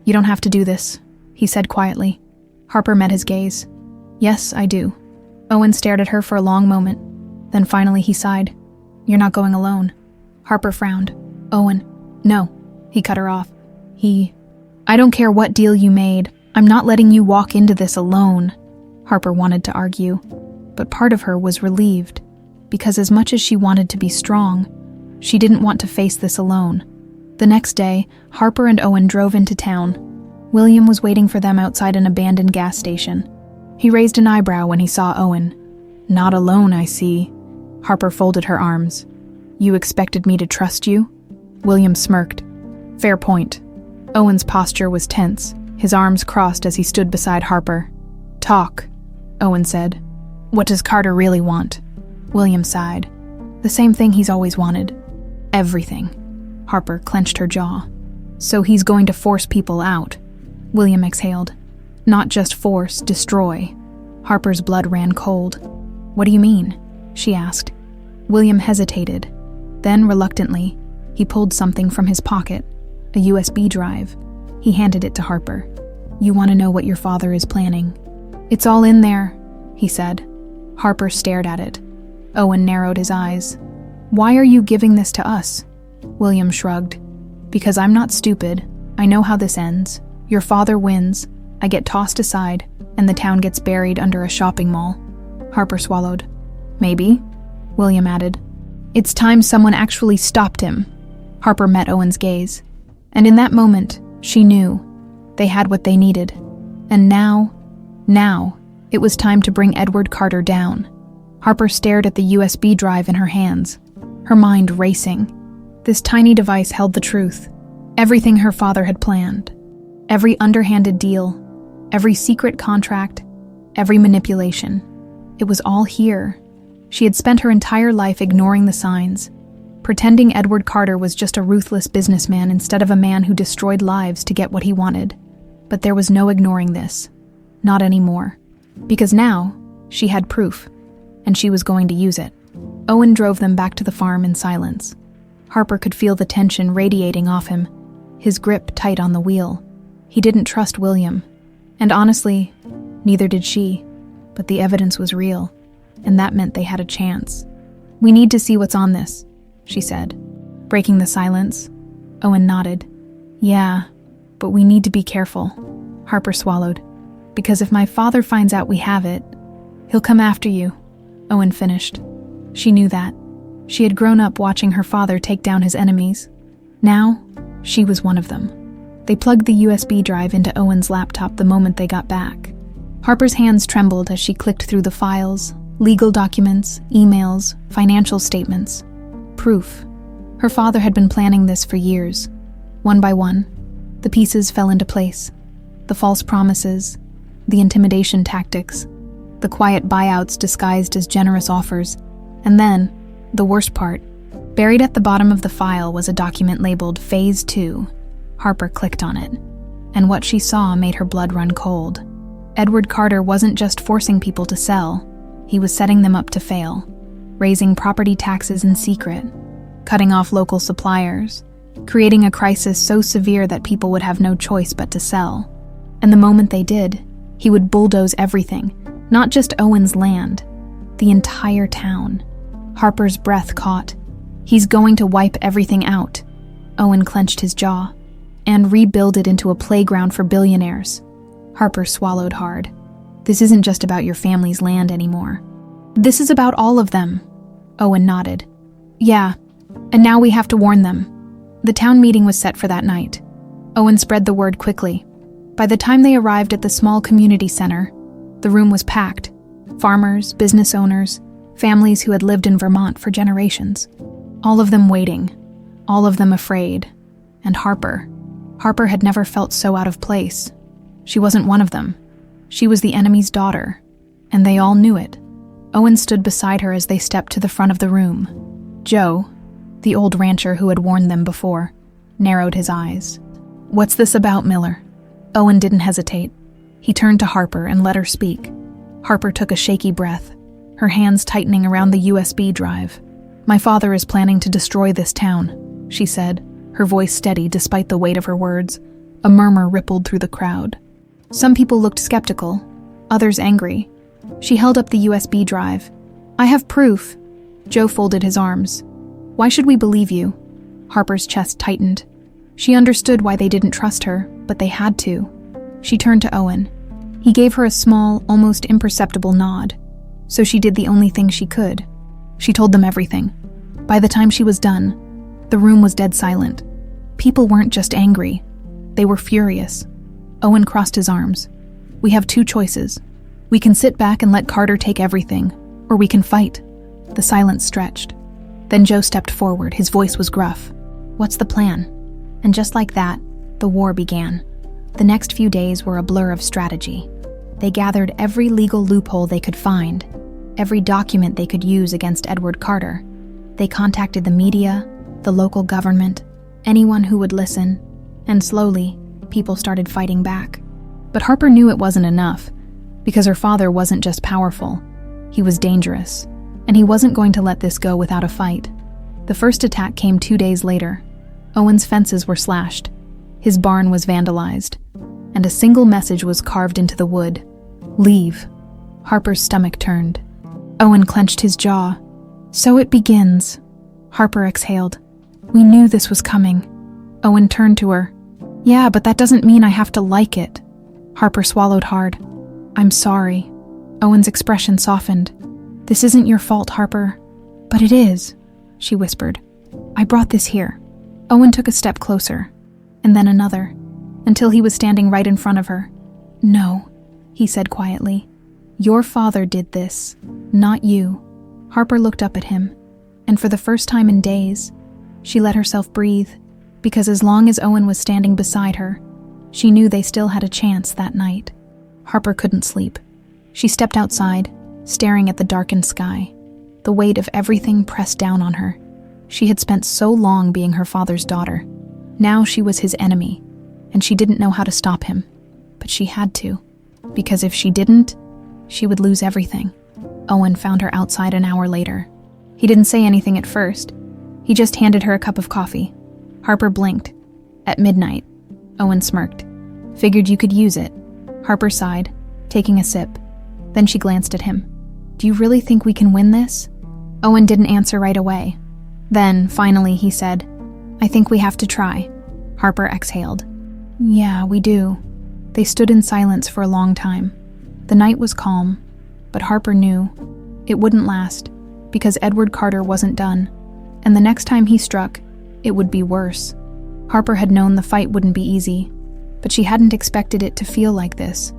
"You don't have to do this," he said quietly. Harper met his gaze. "Yes, I do." Owen stared at her for a long moment. Then finally he sighed. "You're not going alone." Harper frowned. "Owen, no," he cut her off. I don't care what deal you made. I'm not letting you walk into this alone." Harper wanted to argue, but part of her was relieved, because as much as she wanted to be strong, she didn't want to face this alone. The next day, Harper and Owen drove into town. William was waiting for them outside an abandoned gas station. He raised an eyebrow when he saw Owen. "Not alone, I see." Harper folded her arms. "You expected me to trust you?" William smirked. "Fair point." Owen's posture was tense, his arms crossed as he stood beside Harper. "Talk," Owen said. "What does Carter really want?" William sighed. "The same thing he's always wanted. Everything." Harper clenched her jaw. "So he's going to force people out." William exhaled. "Not just force, destroy." Harper's blood ran cold. "What do you mean?" she asked. William hesitated. Then, reluctantly, he pulled something from his pocket, a USB drive. He handed it to Harper. "You want to know what your father is planning?" "It's all in there," he said. Harper stared at it. Owen narrowed his eyes. "Why are you giving this to us?" William shrugged. "Because I'm not stupid. I know how this ends. Your father wins, I get tossed aside, and the town gets buried under a shopping mall." Harper swallowed. "Maybe," William added. "It's time someone actually stopped him." Harper met Owen's gaze, and in that moment, she knew they had what they needed. And now, it was time to bring Edward Carter down. Harper stared at the USB drive in her hands, her mind racing. This tiny device held the truth. Everything her father had planned. Every underhanded deal. Every secret contract. Every manipulation. It was all here. She had spent her entire life ignoring the signs, pretending Edward Carter was just a ruthless businessman instead of a man who destroyed lives to get what he wanted. But there was no ignoring this. Not anymore. Because now, she had proof, and she was going to use it. Owen drove them back to the farm in silence. Harper could feel the tension radiating off him, his grip tight on the wheel. He didn't trust William, and honestly, neither did she. But the evidence was real, and that meant they had a chance. "We need to see what's on this," she said, breaking the silence. Owen nodded. "Yeah, but we need to be careful." Harper swallowed. "Because if my father finds out we have it, he'll come after you," Owen finished. She knew that. She had grown up watching her father take down his enemies. Now, she was one of them. They plugged the USB drive into Owen's laptop the moment they got back. Harper's hands trembled as she clicked through the files, legal documents, emails, financial statements. Proof. Her father had been planning this for years. One by one, the pieces fell into place. The false promises, the intimidation tactics, the quiet buyouts disguised as generous offers, and then, the worst part, buried at the bottom of the file was a document labeled Phase 2. Harper clicked on it, and what she saw made her blood run cold. Edward Carter wasn't just forcing people to sell, he was setting them up to fail, raising property taxes in secret, cutting off local suppliers, creating a crisis so severe that people would have no choice but to sell. And the moment they did, he would bulldoze everything, not just Owen's land, the entire town. Harper's breath caught. He's going to wipe everything out. Owen clenched his jaw. And rebuild it into a playground for billionaires. Harper swallowed hard. This isn't just about your family's land anymore. This is about all of them. Owen nodded. Yeah, and now we have to warn them. The town meeting was set for that night. Owen spread the word quickly. By the time they arrived at the small community center, the room was packed. Farmers, business owners, families who had lived in Vermont for generations. All of them waiting. All of them afraid. And Harper had never felt so out of place. She wasn't one of them. She was the enemy's daughter, and they all knew it. Owen stood beside her as they stepped to the front of the room. Joe, the old rancher who had warned them before, narrowed his eyes. "What's this about, Miller?" Owen didn't hesitate. He turned to Harper and let her speak. Harper took a shaky breath, her hands tightening around the USB drive. "My father is planning to destroy this town," she said, her voice steady despite the weight of her words. A murmur rippled through the crowd. Some people looked skeptical, others angry. She held up the USB drive. "I have proof." Joe folded his arms. "Why should we believe you?" Harper's chest tightened. She understood why they didn't trust her, but they had to. She turned to Owen. He gave her a small, almost imperceptible nod. So she did the only thing she could. She told them everything. By the time she was done, the room was dead silent. People weren't just angry. They were furious. Owen crossed his arms. "We have two choices. We can sit back and let Carter take everything, or we can fight." The silence stretched. Then Joe stepped forward. His voice was gruff. "What's the plan?" And just like that, the war began. The next few days were a blur of strategy. They gathered every legal loophole they could find, every document they could use against Edward Carter. They contacted the media, the local government, anyone who would listen, and slowly, people started fighting back. But Harper knew it wasn't enough, because her father wasn't just powerful. He was dangerous, and he wasn't going to let this go without a fight. The first attack came 2 days later. Owen's fences were slashed. His barn was vandalized, and a single message was carved into the wood. "Leave." Harper's stomach turned. Owen clenched his jaw. "So it begins." Harper exhaled. We knew this was coming. Owen turned to her. Yeah, but that doesn't mean I have to like it. Harper swallowed hard. I'm sorry. Owen's expression softened. This isn't your fault, Harper. But it is, she whispered. I brought this here. Owen took a step closer, and then another, until he was standing right in front of her. No, he said quietly. Your father did this, not you. Harper looked up at him, and for the first time in days, she let herself breathe, because as long as Owen was standing beside her, she knew they still had a chance that night. Harper couldn't sleep. She stepped outside, staring at the darkened sky, the weight of everything pressed down on her. She had spent so long being her father's daughter. Now she was his enemy, and she didn't know how to stop him. But she had to, because if she didn't, she would lose everything. Owen found her outside an hour later. He didn't say anything at first. He just handed her a cup of coffee. Harper blinked. At midnight, Owen smirked. Figured you could use it. Harper sighed, taking a sip. Then she glanced at him. Do you really think we can win this? Owen didn't answer right away. Then, finally, he said, I think we have to try. Harper exhaled. Yeah, we do. They stood in silence for a long time. The night was calm, but Harper knew it wouldn't last, because Edward Carter wasn't done, and the next time he struck, it would be worse. Harper had known the fight wouldn't be easy, but she hadn't expected it to feel like this.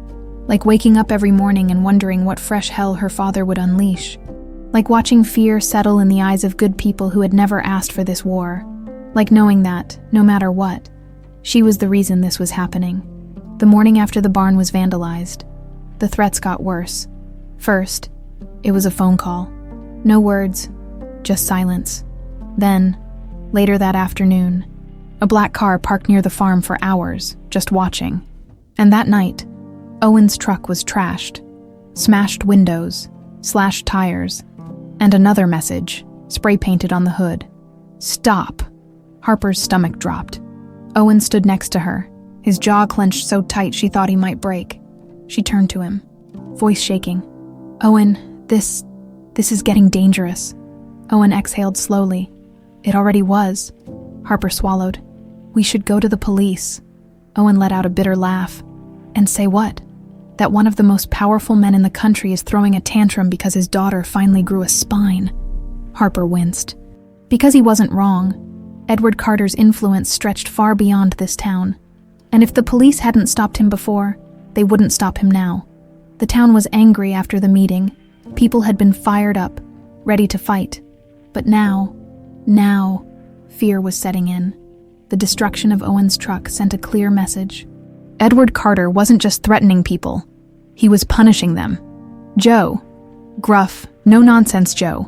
Like waking up every morning and wondering what fresh hell her father would unleash. Like watching fear settle in the eyes of good people who had never asked for this war. Like knowing that, no matter what, she was the reason this was happening. The morning after the barn was vandalized, the threats got worse. First, it was a phone call. No words, just silence. Then, later that afternoon, a black car parked near the farm for hours, just watching. And that night, Owen's truck was trashed. Smashed windows, slashed tires, and another message, spray-painted on the hood. Stop. Harper's stomach dropped. Owen stood next to her, his jaw clenched so tight she thought he might break. She turned to him, voice shaking. Owen, this is getting dangerous. Owen exhaled slowly. It already was. Harper swallowed. We should go to the police. Owen let out a bitter laugh. And say what? That one of the most powerful men in the country is throwing a tantrum because his daughter finally grew a spine. Harper winced. Because he wasn't wrong. Edward Carter's influence stretched far beyond this town. And if the police hadn't stopped him before, they wouldn't stop him now. The town was angry after the meeting. People had been fired up, ready to fight. But now, fear was setting in. The destruction of Owen's truck sent a clear message. Edward Carter wasn't just threatening people. He was punishing them. Joe, gruff, no-nonsense Joe,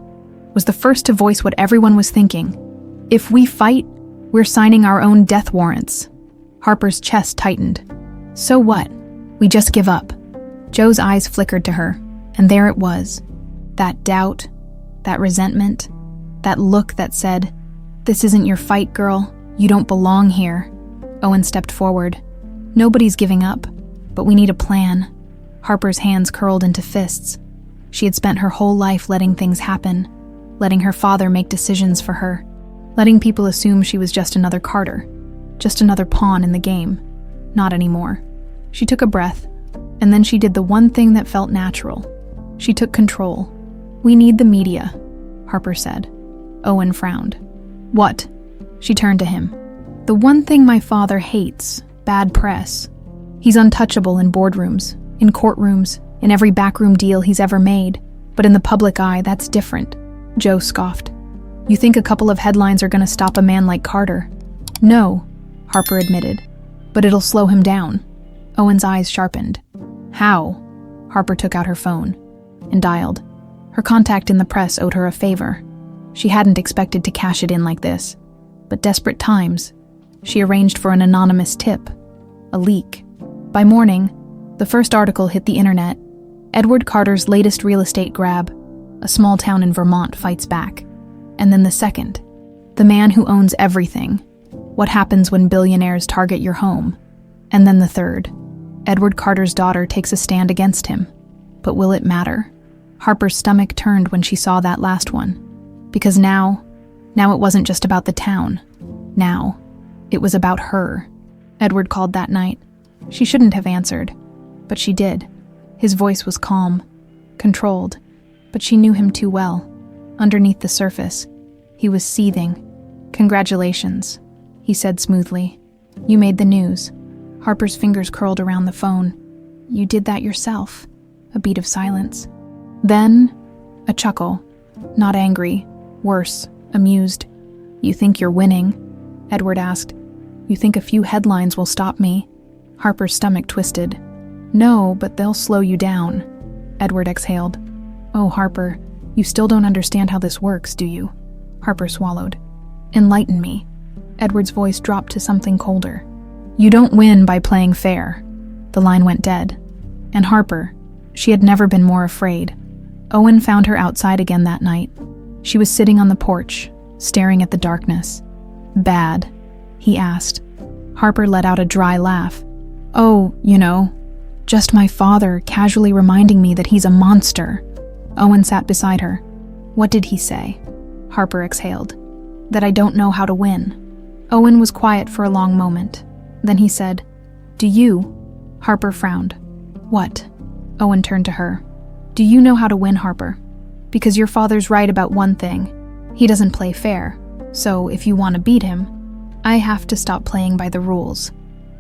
was the first to voice what everyone was thinking. If we fight, we're signing our own death warrants. Harper's chest tightened. So what? We just give up. Joe's eyes flickered to her, and there it was. That doubt, that resentment, that look that said, "This isn't your fight, girl. You don't belong here." Owen stepped forward. Nobody's giving up, but we need a plan. Harper's hands curled into fists. She had spent her whole life letting things happen, letting her father make decisions for her, letting people assume she was just another Carter, just another pawn in the game. Not anymore. She took a breath, and then she did the one thing that felt natural. She took control. We need the media, Harper said. Owen frowned. What? She turned to him. The one thing my father hates, bad press. He's untouchable in boardrooms, in courtrooms, in every backroom deal he's ever made. But in the public eye, that's different. Joe scoffed. You think a couple of headlines are going to stop a man like Carter? No, Harper admitted. But it'll slow him down. Owen's eyes sharpened. How? Harper took out her phone and dialed. Her contact in the press owed her a favor. She hadn't expected to cash it in like this. But desperate times, she arranged for an anonymous tip. A leak. By morning, the first article hit the internet. Edward Carter's latest real estate grab. A small town in Vermont fights back. And then the second. The man who owns everything. What happens when billionaires target your home? And then the third. Edward Carter's daughter takes a stand against him. But will it matter? Harper's stomach turned when she saw that last one. Because now Now it wasn't just about the town. Now, it was about her. Edward called that night. She shouldn't have answered, but she did. His voice was calm, controlled, but she knew him too well. Underneath the surface, he was seething. "Congratulations," he said smoothly. "You made the news." Harper's fingers curled around the phone. "You did that yourself." A beat of silence. Then, a chuckle. Not angry, worse, amused. "You think you're winning?" Edward asked. "You think a few headlines will stop me?" Harper's stomach twisted. "No, but they'll slow you down." Edward exhaled. "Oh, Harper, you still don't understand how this works, do you?" Harper swallowed. "Enlighten me." Edward's voice dropped to something colder. "You don't win by playing fair." The line went dead. And Harper, she had never been more afraid. Owen found her outside again that night. She was sitting on the porch, staring at the darkness. "Bad?" he asked. Harper let out a dry laugh. "Oh, just my father casually reminding me that he's a monster." Owen sat beside her. "What did he say?" Harper exhaled. "That I don't know how to win." Owen was quiet for a long moment. Then he said, "Do you?" Harper frowned. "What?" Owen turned to her. "Do you know how to win, Harper? Because your father's right about one thing. He doesn't play fair. So if you want to beat him, I have to stop playing by the rules."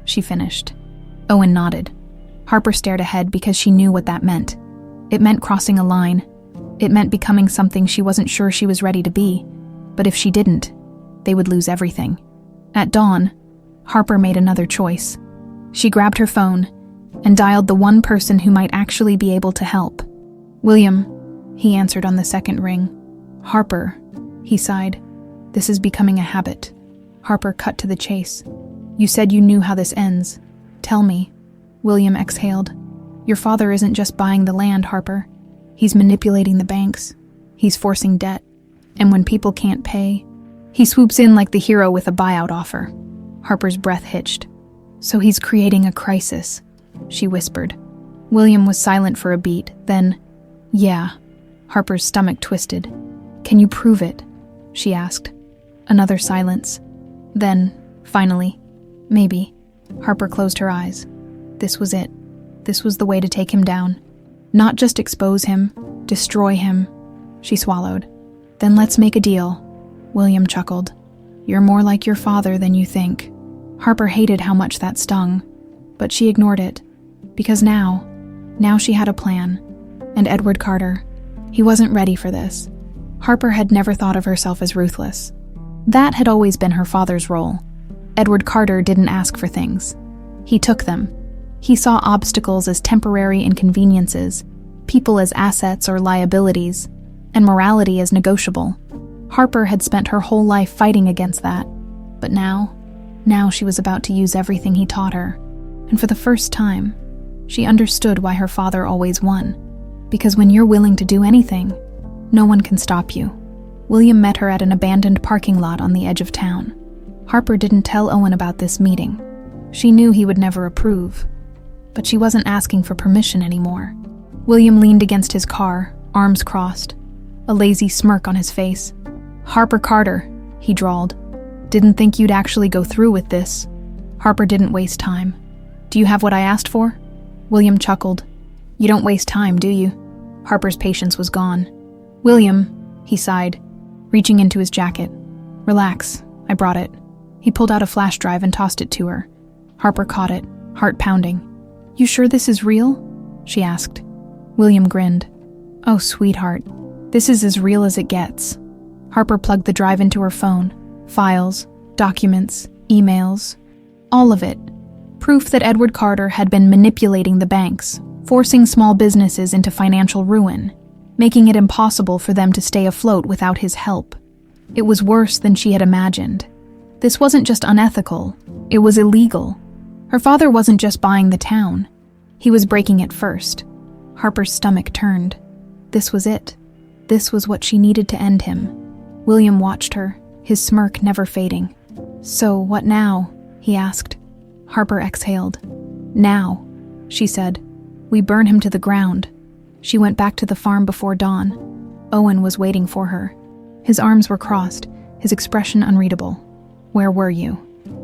She finished. Owen nodded. Harper stared ahead because she knew what that meant. It meant crossing a line. It meant becoming something she wasn't sure she was ready to be. But if she didn't, they would lose everything. At dawn, Harper made another choice. She grabbed her phone and dialed the one person who might actually be able to help. "William," he answered on the second ring. "Harper," he sighed. "This is becoming a habit." Harper cut to the chase. "You said you knew how this ends. Tell me." William exhaled. "Your father isn't just buying the land, Harper. He's manipulating the banks. He's forcing debt. And when people can't pay, he swoops in like the hero with a buyout offer." Harper's breath hitched. "So he's creating a crisis," she whispered. William was silent for a beat, then, "Yeah." Harper's stomach twisted. "Can you prove it?" she asked. Another silence. Then, finally, "Maybe." Harper closed her eyes. This was it. This was the way to take him down. Not just expose him, destroy him. She swallowed. "Then let's make a deal." William chuckled. "You're more like your father than you think." Harper hated how much that stung, but she ignored it. Because now she had a plan. And Edward Carter, he wasn't ready for this. Harper had never thought of herself as ruthless. That had always been her father's role. Edward Carter didn't ask for things. He took them. He saw obstacles as temporary inconveniences, people as assets or liabilities, and morality as negotiable. Harper had spent her whole life fighting against that. But now she was about to use everything he taught her. And for the first time, she understood why her father always won. Because when you're willing to do anything, no one can stop you. William met her at an abandoned parking lot on the edge of town. Harper didn't tell Owen about this meeting. She knew he would never approve. But she wasn't asking for permission anymore. William leaned against his car, arms crossed, a lazy smirk on his face. "Harper Carter," he drawled. "Didn't think you'd actually go through with this." Harper didn't waste time. "Do you have what I asked for?" William chuckled. "You don't waste time, do you?" Harper's patience was gone. "William," he sighed, reaching into his jacket. "Relax, I brought it." He pulled out a flash drive and tossed it to her. Harper caught it, heart pounding. "You sure this is real?" she asked. William grinned. "Oh, sweetheart, this is as real as it gets." Harper plugged the drive into her phone. Files, documents, emails, all of it. Proof that Edward Carter had been manipulating the banks, forcing small businesses into financial ruin, making it impossible for them to stay afloat without his help. It was worse than she had imagined. This wasn't just unethical, it was illegal. Her father wasn't just buying the town, he was breaking it first. Harper's stomach turned. This was it. This was what she needed to end him. William watched her, his smirk never fading. "So, what now?" he asked. Harper exhaled. "Now," she said. "We burn him to the ground." She went back to the farm before dawn. Owen was waiting for her. His arms were crossed, his expression unreadable. "Where were you?"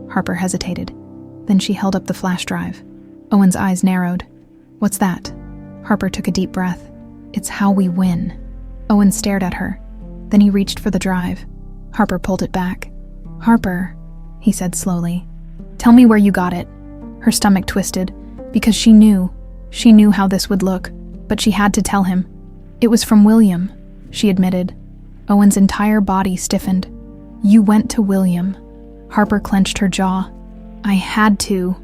Harper hesitated. Then she held up the flash drive. Owen's eyes narrowed. "What's that?" Harper took a deep breath. "It's how we win." Owen stared at her. Then he reached for the drive. Harper pulled it back. "Harper," he said slowly, "tell me where you got it." Her stomach twisted, because she knew how this would look, but she had to tell him. "It was from William," she admitted. Owen's entire body stiffened. "You went to William." Harper clenched her jaw. "I had to."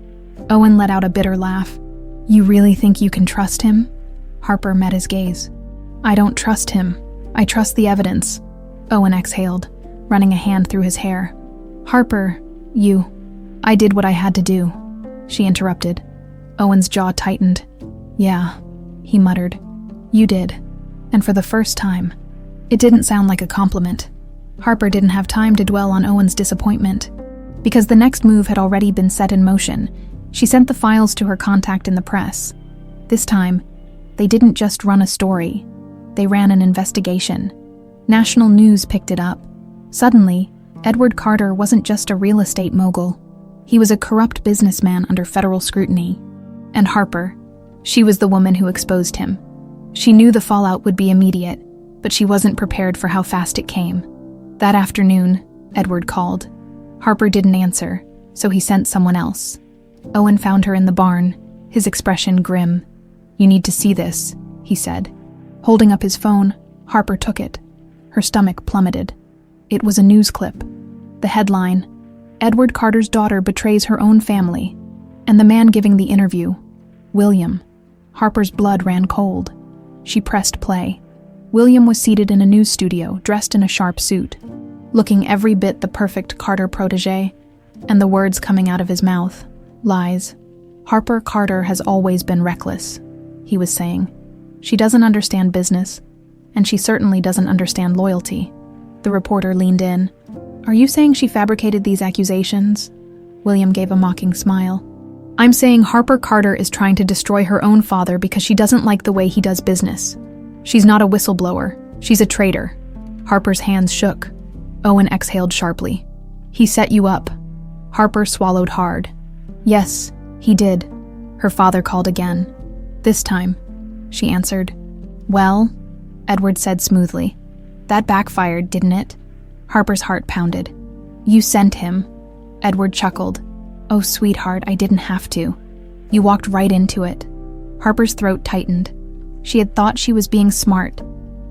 Owen let out a bitter laugh. "You really think you can trust him?" Harper met his gaze. "I don't trust him. I trust the evidence." Owen exhaled, running a hand through his hair. "Harper, I did what I had to do," she interrupted. Owen's jaw tightened. "Yeah," he muttered. "You did." And for the first time, it didn't sound like a compliment. Harper didn't have time to dwell on Owen's disappointment. Because the next move had already been set in motion, she sent the files to her contact in the press. This time, they didn't just run a story. They ran an investigation. National news picked it up. Suddenly, Edward Carter wasn't just a real estate mogul. He was a corrupt businessman under federal scrutiny. And Harper, she was the woman who exposed him. She knew the fallout would be immediate, but she wasn't prepared for how fast it came. That afternoon, Edward called. Harper didn't answer, so he sent someone else. Owen found her in the barn, his expression grim. "You need to see this," he said. Holding up his phone, Harper took it. Her stomach plummeted. It was a news clip. The headline, "Edward Carter's daughter betrays her own family," and the man giving the interview, William. Harper's blood ran cold. She pressed play. William was seated in a news studio, dressed in a sharp suit, looking every bit the perfect Carter protege, and the words coming out of his mouth, lies. "Harper Carter has always been reckless," he was saying. "She doesn't understand business, and she certainly doesn't understand loyalty." The reporter leaned in. "Are you saying she fabricated these accusations?" William gave a mocking smile. "I'm saying Harper Carter is trying to destroy her own father because she doesn't like the way he does business. She's not a whistleblower. She's a traitor." Harper's hands shook. Owen exhaled sharply. "He set you up." Harper swallowed hard. "Yes, he did." Her father called again. "This time," she answered. "Well," Edward said smoothly. "That backfired, didn't it?" Harper's heart pounded. "You sent him." Edward chuckled. "Oh, sweetheart, I didn't have to. You walked right into it." Harper's throat tightened. She had thought she was being smart,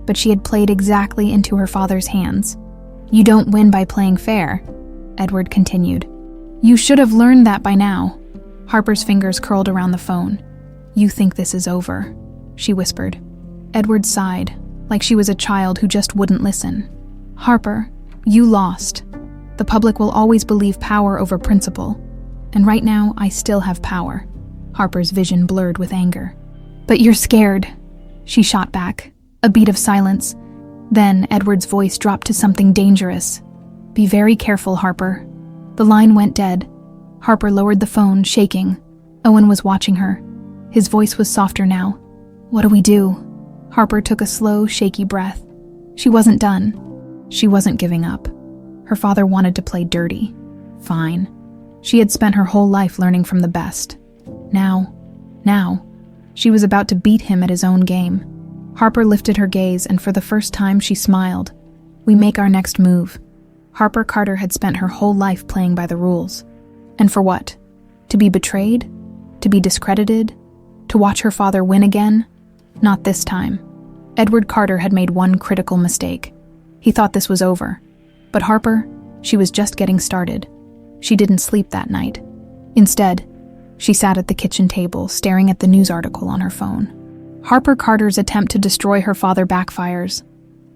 but she had played exactly into her father's hands. "You don't win by playing fair," Edward continued. "You should have learned that by now." Harper's fingers curled around the phone. "You think this is over," she whispered. Edward sighed, like she was a child who just wouldn't listen. "Harper, you lost. The public will always believe power over principle. And right now, I still have power." Harper's vision blurred with anger. "But you're scared," she shot back. A beat of silence. Then Edward's voice dropped to something dangerous. "Be very careful, Harper." The line went dead. Harper lowered the phone, shaking. Owen was watching her. His voice was softer now. "What do we do?" Harper took a slow, shaky breath. She wasn't done. She wasn't giving up. Her father wanted to play dirty. Fine. She had spent her whole life learning from the best. Now, she was about to beat him at his own game. Harper lifted her gaze, and for the first time she smiled. "We make our next move." Harper Carter had spent her whole life playing by the rules. And for what? To be betrayed? To be discredited? To watch her father win again? Not this time. Edward Carter had made one critical mistake. He thought this was over. But Harper, she was just getting started. She didn't sleep that night. Instead, she sat at the kitchen table, staring at the news article on her phone. Harper Carter's attempt to destroy her father backfires.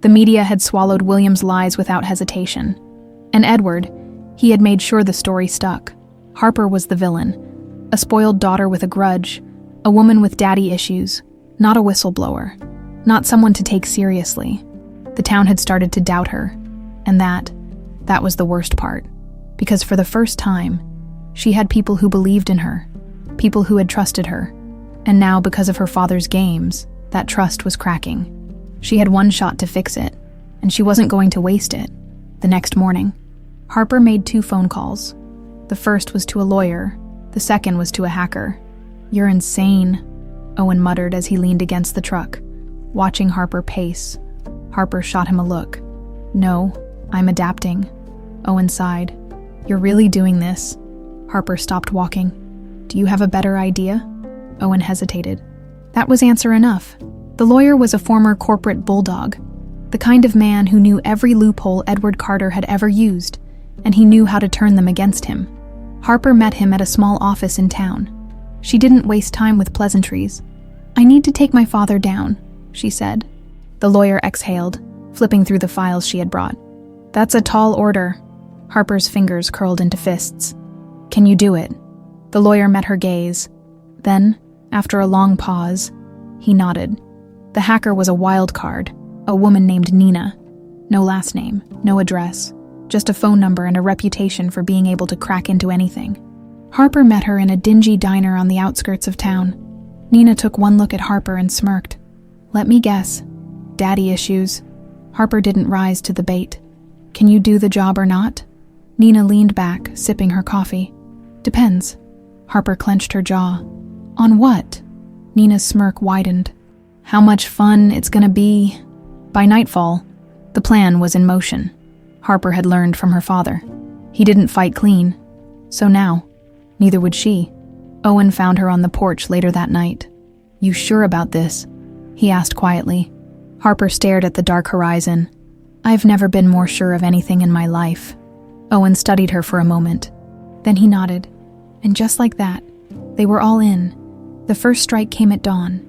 The media had swallowed William's lies without hesitation. And Edward, he had made sure the story stuck. Harper was the villain, a spoiled daughter with a grudge, a woman with daddy issues, not a whistleblower, not someone to take seriously. The town had started to doubt her, and that was the worst part, because for the first time, she had people who believed in her, people who had trusted her, and now because of her father's games, that trust was cracking. She had one shot to fix it, and she wasn't going to waste it. The next morning, Harper made 2 phone calls. The first was to a lawyer, the second was to a hacker. "You're insane," Owen muttered as he leaned against the truck, watching Harper pace. Harper shot him a look. "No, I'm adapting," Owen sighed. "You're really doing this?" Harper stopped walking. "Do you have a better idea?" Owen hesitated. That was answer enough. The lawyer was a former corporate bulldog, the kind of man who knew every loophole Edward Carter had ever used, and he knew how to turn them against him. Harper met him at a small office in town. She didn't waste time with pleasantries. "I need to take my father down," she said. The lawyer exhaled, flipping through the files she had brought. "That's a tall order." Harper's fingers curled into fists. "Can you do it?" The lawyer met her gaze. Then, after a long pause, he nodded. The hacker was a wild card, a woman named Nina. No last name, no address, just a phone number and a reputation for being able to crack into anything. Harper met her in a dingy diner on the outskirts of town. Nina took one look at Harper and smirked. "Let me guess. Daddy issues." Harper didn't rise to the bait. "Can you do the job or not?" Nina leaned back, sipping her coffee. "Depends." Harper clenched her jaw. "On what?" Nina's smirk widened. "How much fun it's gonna be." By nightfall, the plan was in motion. Harper had learned from her father. He didn't fight clean. So now, neither would she. Owen found her on the porch later that night. "You sure about this?" he asked quietly. Harper stared at the dark horizon. "I've never been more sure of anything in my life." Owen studied her for a moment. Then he nodded. And just like that, they were all in. The first strike came at dawn.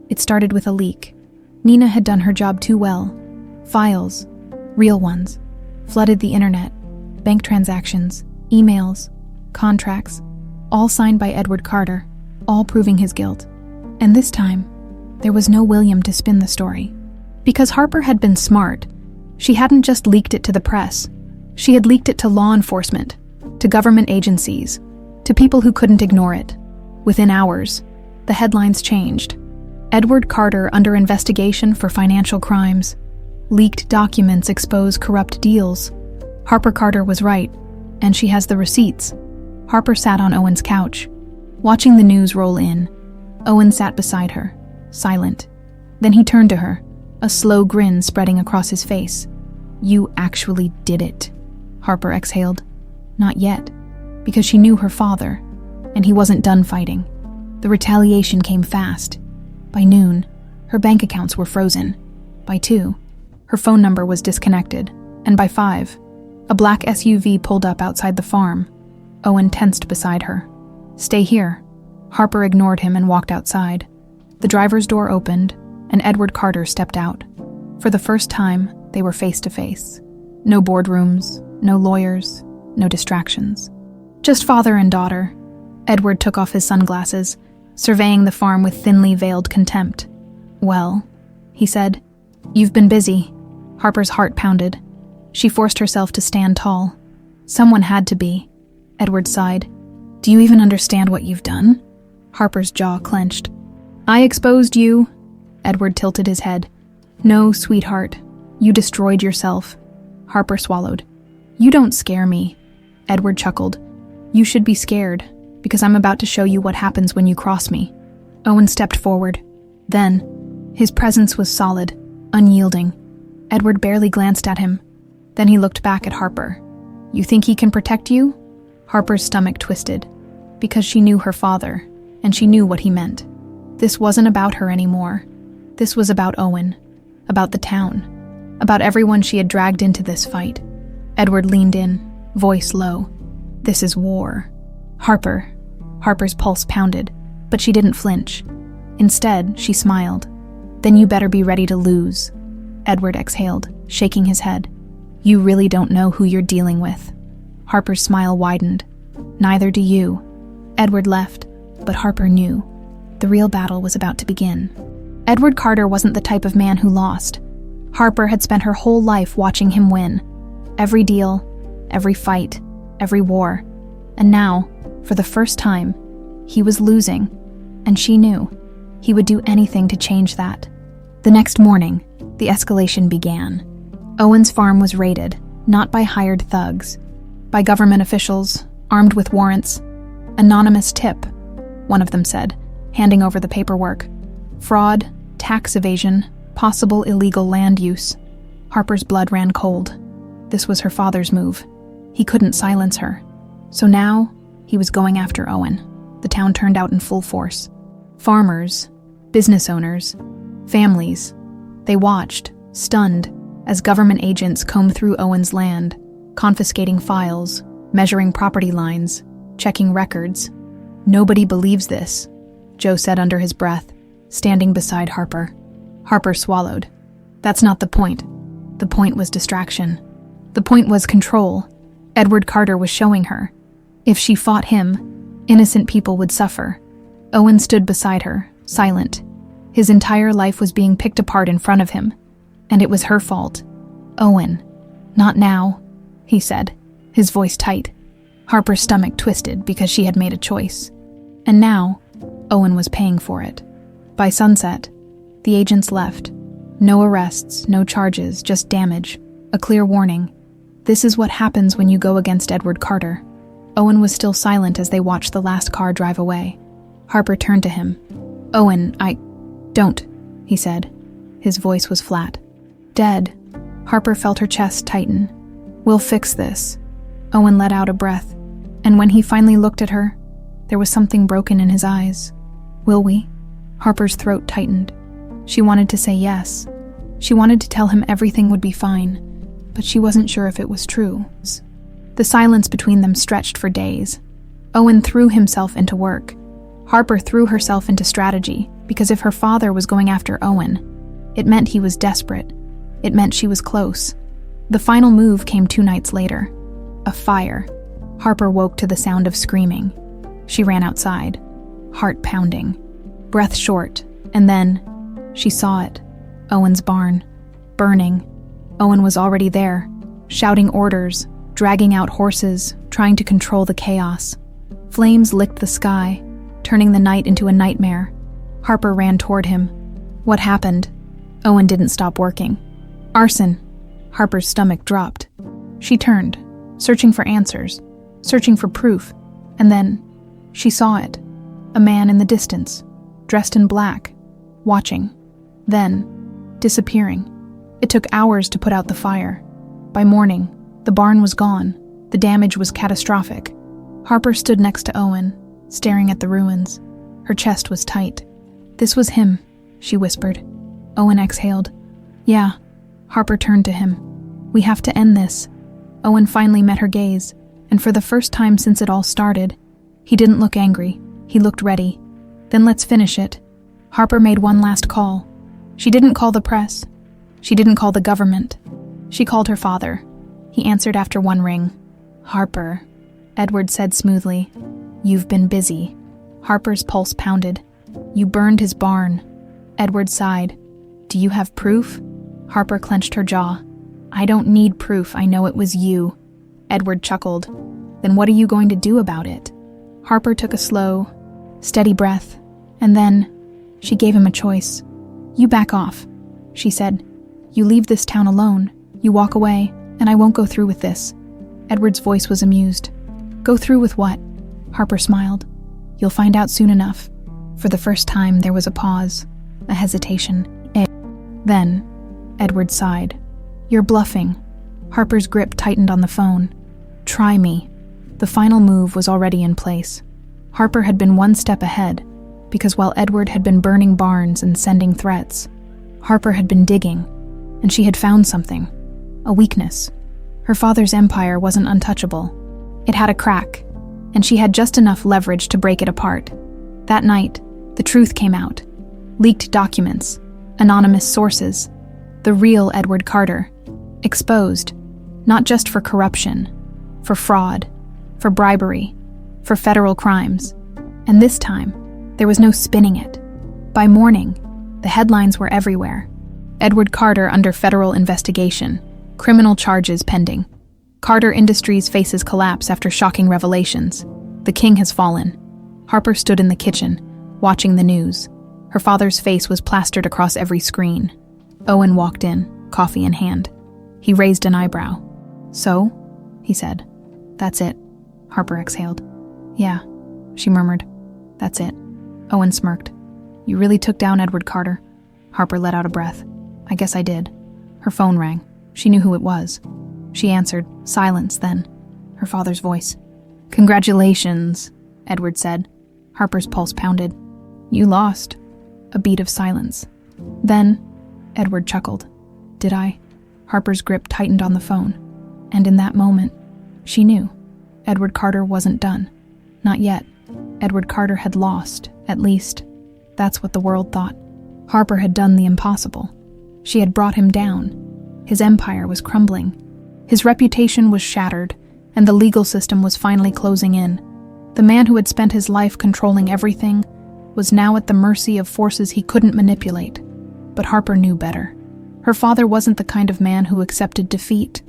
It started with a leak. Nina had done her job too well. Files, real ones, flooded the internet. Bank transactions, emails, contracts, all signed by Edward Carter, all proving his guilt. And this time, there was no William to spin the story. Because Harper had been smart, she hadn't just leaked it to the press. She had leaked it to law enforcement, to government agencies, to people who couldn't ignore it. Within hours, the headlines changed. Edward Carter under investigation for financial crimes. Leaked documents expose corrupt deals. Harper Carter was right, and she has the receipts. Harper sat on Owen's couch, watching the news roll in. Owen sat beside her, silent. Then he turned to her, a slow grin spreading across his face. "You actually did it," Harper exhaled. Not yet, because she knew her father, and he wasn't done fighting. The retaliation came fast. By noon, her bank accounts were frozen. By 2, her phone number was disconnected. And by 5, a black SUV pulled up outside the farm. Owen tensed beside her. "Stay here." Harper ignored him and walked outside. The driver's door opened, and Edward Carter stepped out. For the first time, they were face to face. No boardrooms, no lawyers, no distractions. Just father and daughter. Edward took off his sunglasses, surveying the farm with thinly veiled contempt. "Well," he said, "you've been busy." Harper's heart pounded. She forced herself to stand tall. "Someone had to be." Edward sighed. "Do you even understand what you've done?" Harper's jaw clenched. "I exposed you." Edward tilted his head. "No, sweetheart. You destroyed yourself." Harper swallowed. "You don't scare me." Edward chuckled. "You should be scared, because I'm about to show you what happens when you cross me." Owen stepped forward. Then, his presence was solid, unyielding. Edward barely glanced at him. Then he looked back at Harper. "You think he can protect you?" Harper's stomach twisted, because she knew her father, and she knew what he meant. This wasn't about her anymore. This was about Owen, about the town, about everyone she had dragged into this fight. Edward leaned in, voice low. "This is war." "Harper." Harper's pulse pounded, but she didn't flinch. Instead, she smiled. "Then you better be ready to lose." Edward exhaled, shaking his head. "You really don't know who you're dealing with." Harper's smile widened. "Neither do you." Edward left, but Harper knew. The real battle was about to begin. Edward Carter wasn't the type of man who lost. Harper had spent her whole life watching him win. Every deal, every fight, every war. And now, for the first time, he was losing, and she knew. He would do anything to change that. The next morning, the escalation began. Owen's farm was raided. Not by hired thugs. By government officials, armed with warrants. Anonymous tip, one of them said, handing over the paperwork. Fraud, tax evasion, possible illegal land use. Harper's blood ran cold. This was her father's move. He couldn't silence her. So now, he was going after Owen. The town turned out in full force. Farmers, business owners, families. They watched, stunned, as government agents combed through Owen's land, confiscating files, measuring property lines, checking records. Nobody believes this, Joe said under his breath, standing beside Harper. Harper swallowed. That's not the point. The point was distraction. The point was control. Edward Carter was showing her. If she fought him, innocent people would suffer. Owen stood beside her, silent. His entire life was being picked apart in front of him, and it was her fault. Owen. Not now, he said, his voice tight. Harper's stomach twisted because she had made a choice. And now, Owen was paying for it. By sunset, the agents left. No arrests, no charges, just damage. A clear warning. This is what happens when you go against Edward Carter. Owen was still silent as they watched the last car drive away. Harper turned to him. Owen, Don't, he said. His voice was flat. Dead. Harper felt her chest tighten. We'll fix this. Owen let out a breath, and when he finally looked at her, there was something broken in his eyes. Will we? Harper's throat tightened. She wanted to say yes. She wanted to tell him everything would be fine, but she wasn't sure if it was true. The silence between them stretched for days. Owen threw himself into work. Harper threw herself into strategy, because if her father was going after Owen, it meant he was desperate. It meant she was close. The final move came 2 nights later. A fire. Harper woke to the sound of screaming. She ran outside, heart pounding, breath short, and then she saw it. Owen's barn, burning. Owen was already there, shouting orders, dragging out horses, trying to control the chaos. Flames licked the sky, turning the night into a nightmare. Harper ran toward him. What happened? Owen didn't stop working. Arson. Harper's stomach dropped. She turned, searching for answers, searching for proof, and then she saw it. A man in the distance, dressed in black, watching, then disappearing. It took hours to put out the fire. By morning, the barn was gone. The damage was catastrophic. Harper stood next to Owen, staring at the ruins. Her chest was tight. This was him, she whispered. Owen exhaled. Yeah. Harper turned to him. We have to end this. Owen finally met her gaze, and for the first time since it all started, he didn't look angry. He looked ready. Then let's finish it. Harper made one last call. She didn't call the press. She didn't call the government. She called her father. He answered after one ring. Harper, Edward said smoothly. You've been busy. Harper's pulse pounded. You burned his barn. Edward sighed. Do you have proof? Harper clenched her jaw. I don't need proof, I know it was you. Edward chuckled. Then what are you going to do about it? Harper took a slow, steady breath, and then she gave him a choice. You back off, she said. You leave this town alone. You walk away, and I won't go through with this. Edward's voice was amused. Go through with what? Harper smiled. You'll find out soon enough. For the first time, there was a pause, a hesitation. Then, Edward sighed. You're bluffing. Harper's grip tightened on the phone. Try me. The final move was already in place. Harper had been one step ahead, because while Edward had been burning barns and sending threats, Harper had been digging, and she had found something. A weakness. Her father's empire wasn't untouchable. It had a crack, and she had just enough leverage to break it apart. That night, the truth came out. Leaked documents, anonymous sources, the real Edward Carter, exposed, not just for corruption, for fraud, for bribery, for federal crimes. And this time, there was no spinning it. By morning, the headlines were everywhere. Edward Carter under federal investigation, criminal charges pending. Carter Industries faces collapse after shocking revelations. The king has fallen. Harper stood in the kitchen, watching the news. Her father's face was plastered across every screen. Owen walked in, coffee in hand. He raised an eyebrow. So? He said. That's it. Harper exhaled. Yeah, she murmured. That's it. Owen smirked. You really took down Edward Carter? Harper let out a breath. I guess I did. Her phone rang. She knew who it was. She answered. Silence, then. Her father's voice. Congratulations, Edward said. Harper's pulse pounded. You lost. A beat of silence. Then, Edward chuckled. Did I? Harper's grip tightened on the phone. And in that moment, she knew. Edward Carter wasn't done. Not yet. Edward Carter had lost, at least. That's what the world thought. Harper had done the impossible. She had brought him down. His empire was crumbling. His reputation was shattered, and the legal system was finally closing in. The man who had spent his life controlling everything was now at the mercy of forces he couldn't manipulate. But Harper knew better. Her father wasn't the kind of man who accepted defeat.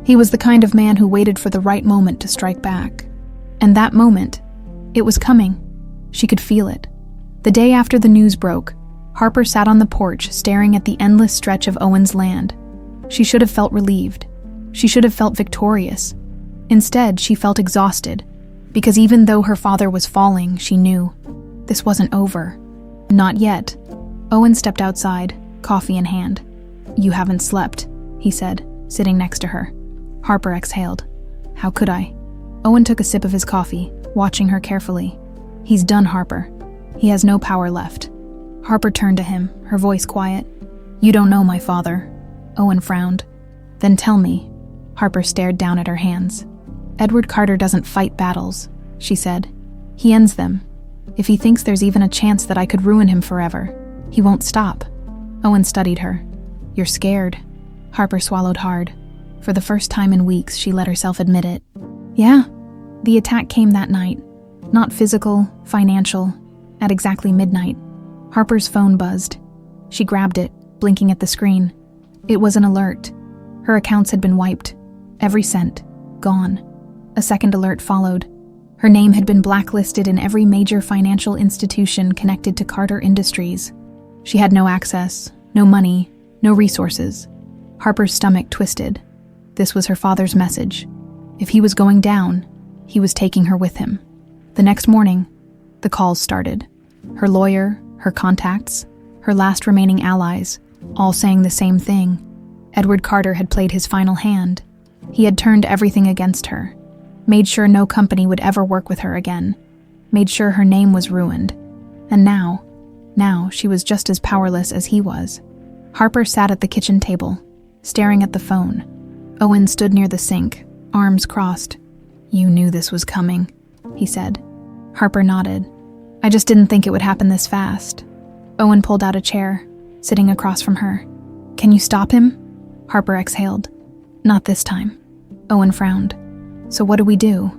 He was the kind of man who waited for the right moment to strike back. And that moment, it was coming. She could feel it. The day after the news broke, Harper sat on the porch staring at the endless stretch of Owen's land. She should have felt relieved. She should have felt victorious. Instead, she felt exhausted, because even though her father was falling, she knew this wasn't over. Not yet. Owen stepped outside, coffee in hand. You haven't slept, he said, sitting next to her. Harper exhaled. How could I? Owen took a sip of his coffee, watching her carefully. He's done, Harper. He has no power left. Harper turned to him, her voice quiet. You don't know my father. Owen frowned. Then tell me. Harper stared down at her hands. Edward Carter doesn't fight battles, she said. He ends them. If he thinks there's even a chance that I could ruin him forever, he won't stop. Owen studied her. You're scared. Harper swallowed hard. For the first time in weeks, she let herself admit it. Yeah, the attack came that night. Not physical, financial. At exactly midnight, Harper's phone buzzed. She grabbed it, blinking at the screen. It was an alert. Her accounts had been wiped. Every cent. Gone. A second alert followed. Her name had been blacklisted in every major financial institution connected to Carter Industries. She had no access, no money, no resources. Harper's stomach twisted. This was her father's message. If he was going down, he was taking her with him. The next morning, the calls started. Her lawyer, her contacts, her last remaining allies, all saying the same thing. Edward Carter had played his final hand. He had turned everything against her, made sure no company would ever work with her again, made sure her name was ruined. And now she was just as powerless as he was. Harper sat at the kitchen table, staring at the phone. Owen stood near the sink, arms crossed. You knew this was coming, he said. Harper nodded. I just didn't think it would happen this fast. Owen pulled out a chair, sitting across from her. Can you stop him? Harper exhaled. Not this time. Owen frowned. So what do we do?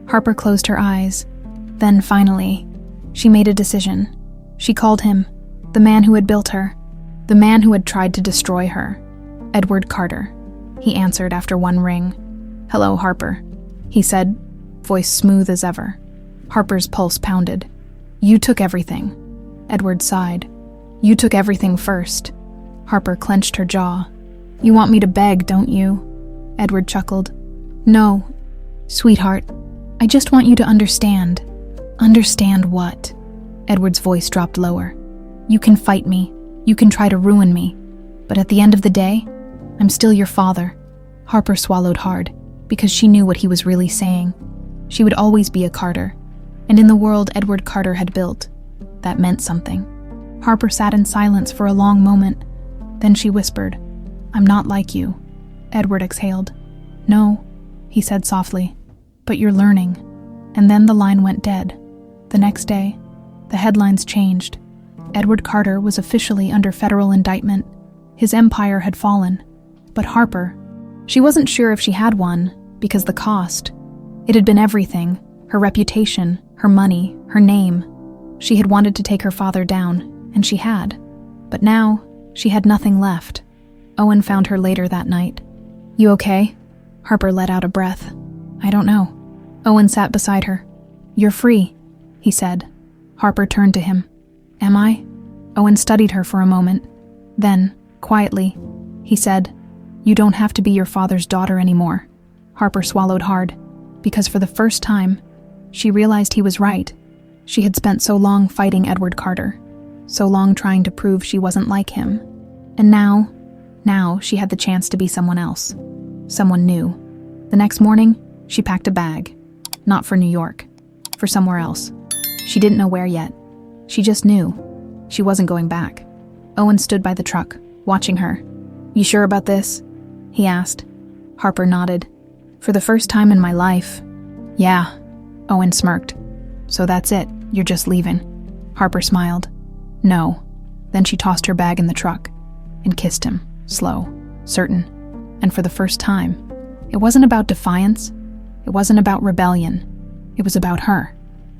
Harper closed her eyes. Then finally, she made a decision. She called him, the man who had built her, the man who had tried to destroy her. Edward Carter. He answered after one ring. Hello, Harper, he said, voice smooth as ever. Harper's pulse pounded. You took everything. Edward sighed. You took everything first. Harper clenched her jaw. You want me to beg, don't you? Edward chuckled. No, sweetheart. I just want you to understand. Understand what? Edward's voice dropped lower. You can fight me. You can try to ruin me. But at the end of the day, I'm still your father. Harper swallowed hard, because she knew what he was really saying. She would always be a Carter. And in the world Edward Carter had built, that meant something. Harper sat in silence for a long moment. Then she whispered, I'm not like you. Edward exhaled. No, he said softly, but you're learning. And then the line went dead. The next day, the headlines changed. Edward Carter was officially under federal indictment. His empire had fallen. But Harper, she wasn't sure if she had one, because the cost. It had been everything, her reputation, her money, her name. She had wanted to take her father down, and she had. But now, she had nothing left. Owen found her later that night. You okay? Harper let out a breath. I don't know. Owen sat beside her. You're free, he said. Harper turned to him. Am I? Owen studied her for a moment. Then, quietly, he said, You don't have to be your father's daughter anymore. Harper swallowed hard, because for the first time, she realized he was right. She had spent so long fighting Edward Carter, so long trying to prove she wasn't like him. And now she had the chance to be someone else, someone new. The next morning, she packed a bag, not for New York, for somewhere else. She didn't know where yet. She just knew. She wasn't going back. Owen stood by the truck, watching her. "You sure about this?" he asked. Harper nodded. "For the first time in my life." "Yeah," Owen smirked. "So that's it, you're just leaving." Harper smiled. "No." Then she tossed her bag in the truck and kissed him, slow, certain. And for the first time, it wasn't about defiance. It wasn't about rebellion. It was about her,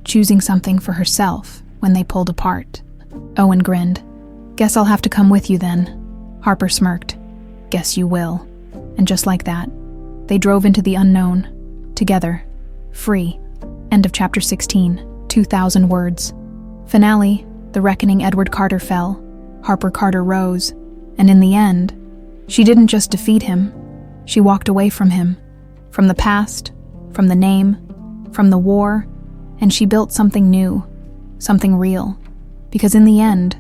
choosing something for herself when they pulled apart. Owen grinned. "Guess I'll have to come with you then." Harper smirked. "Guess you will." And just like that, they drove into the unknown, together, free. End of chapter 16, 2,000 words. Finale, the reckoning. Edward Carter fell. Harper Carter rose. And in the end, she didn't just defeat him. She walked away from him, from the past, from the name, from the war, and she built something new, something real. Because in the end,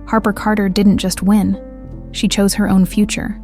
Harper Carter didn't just win. She chose her own future.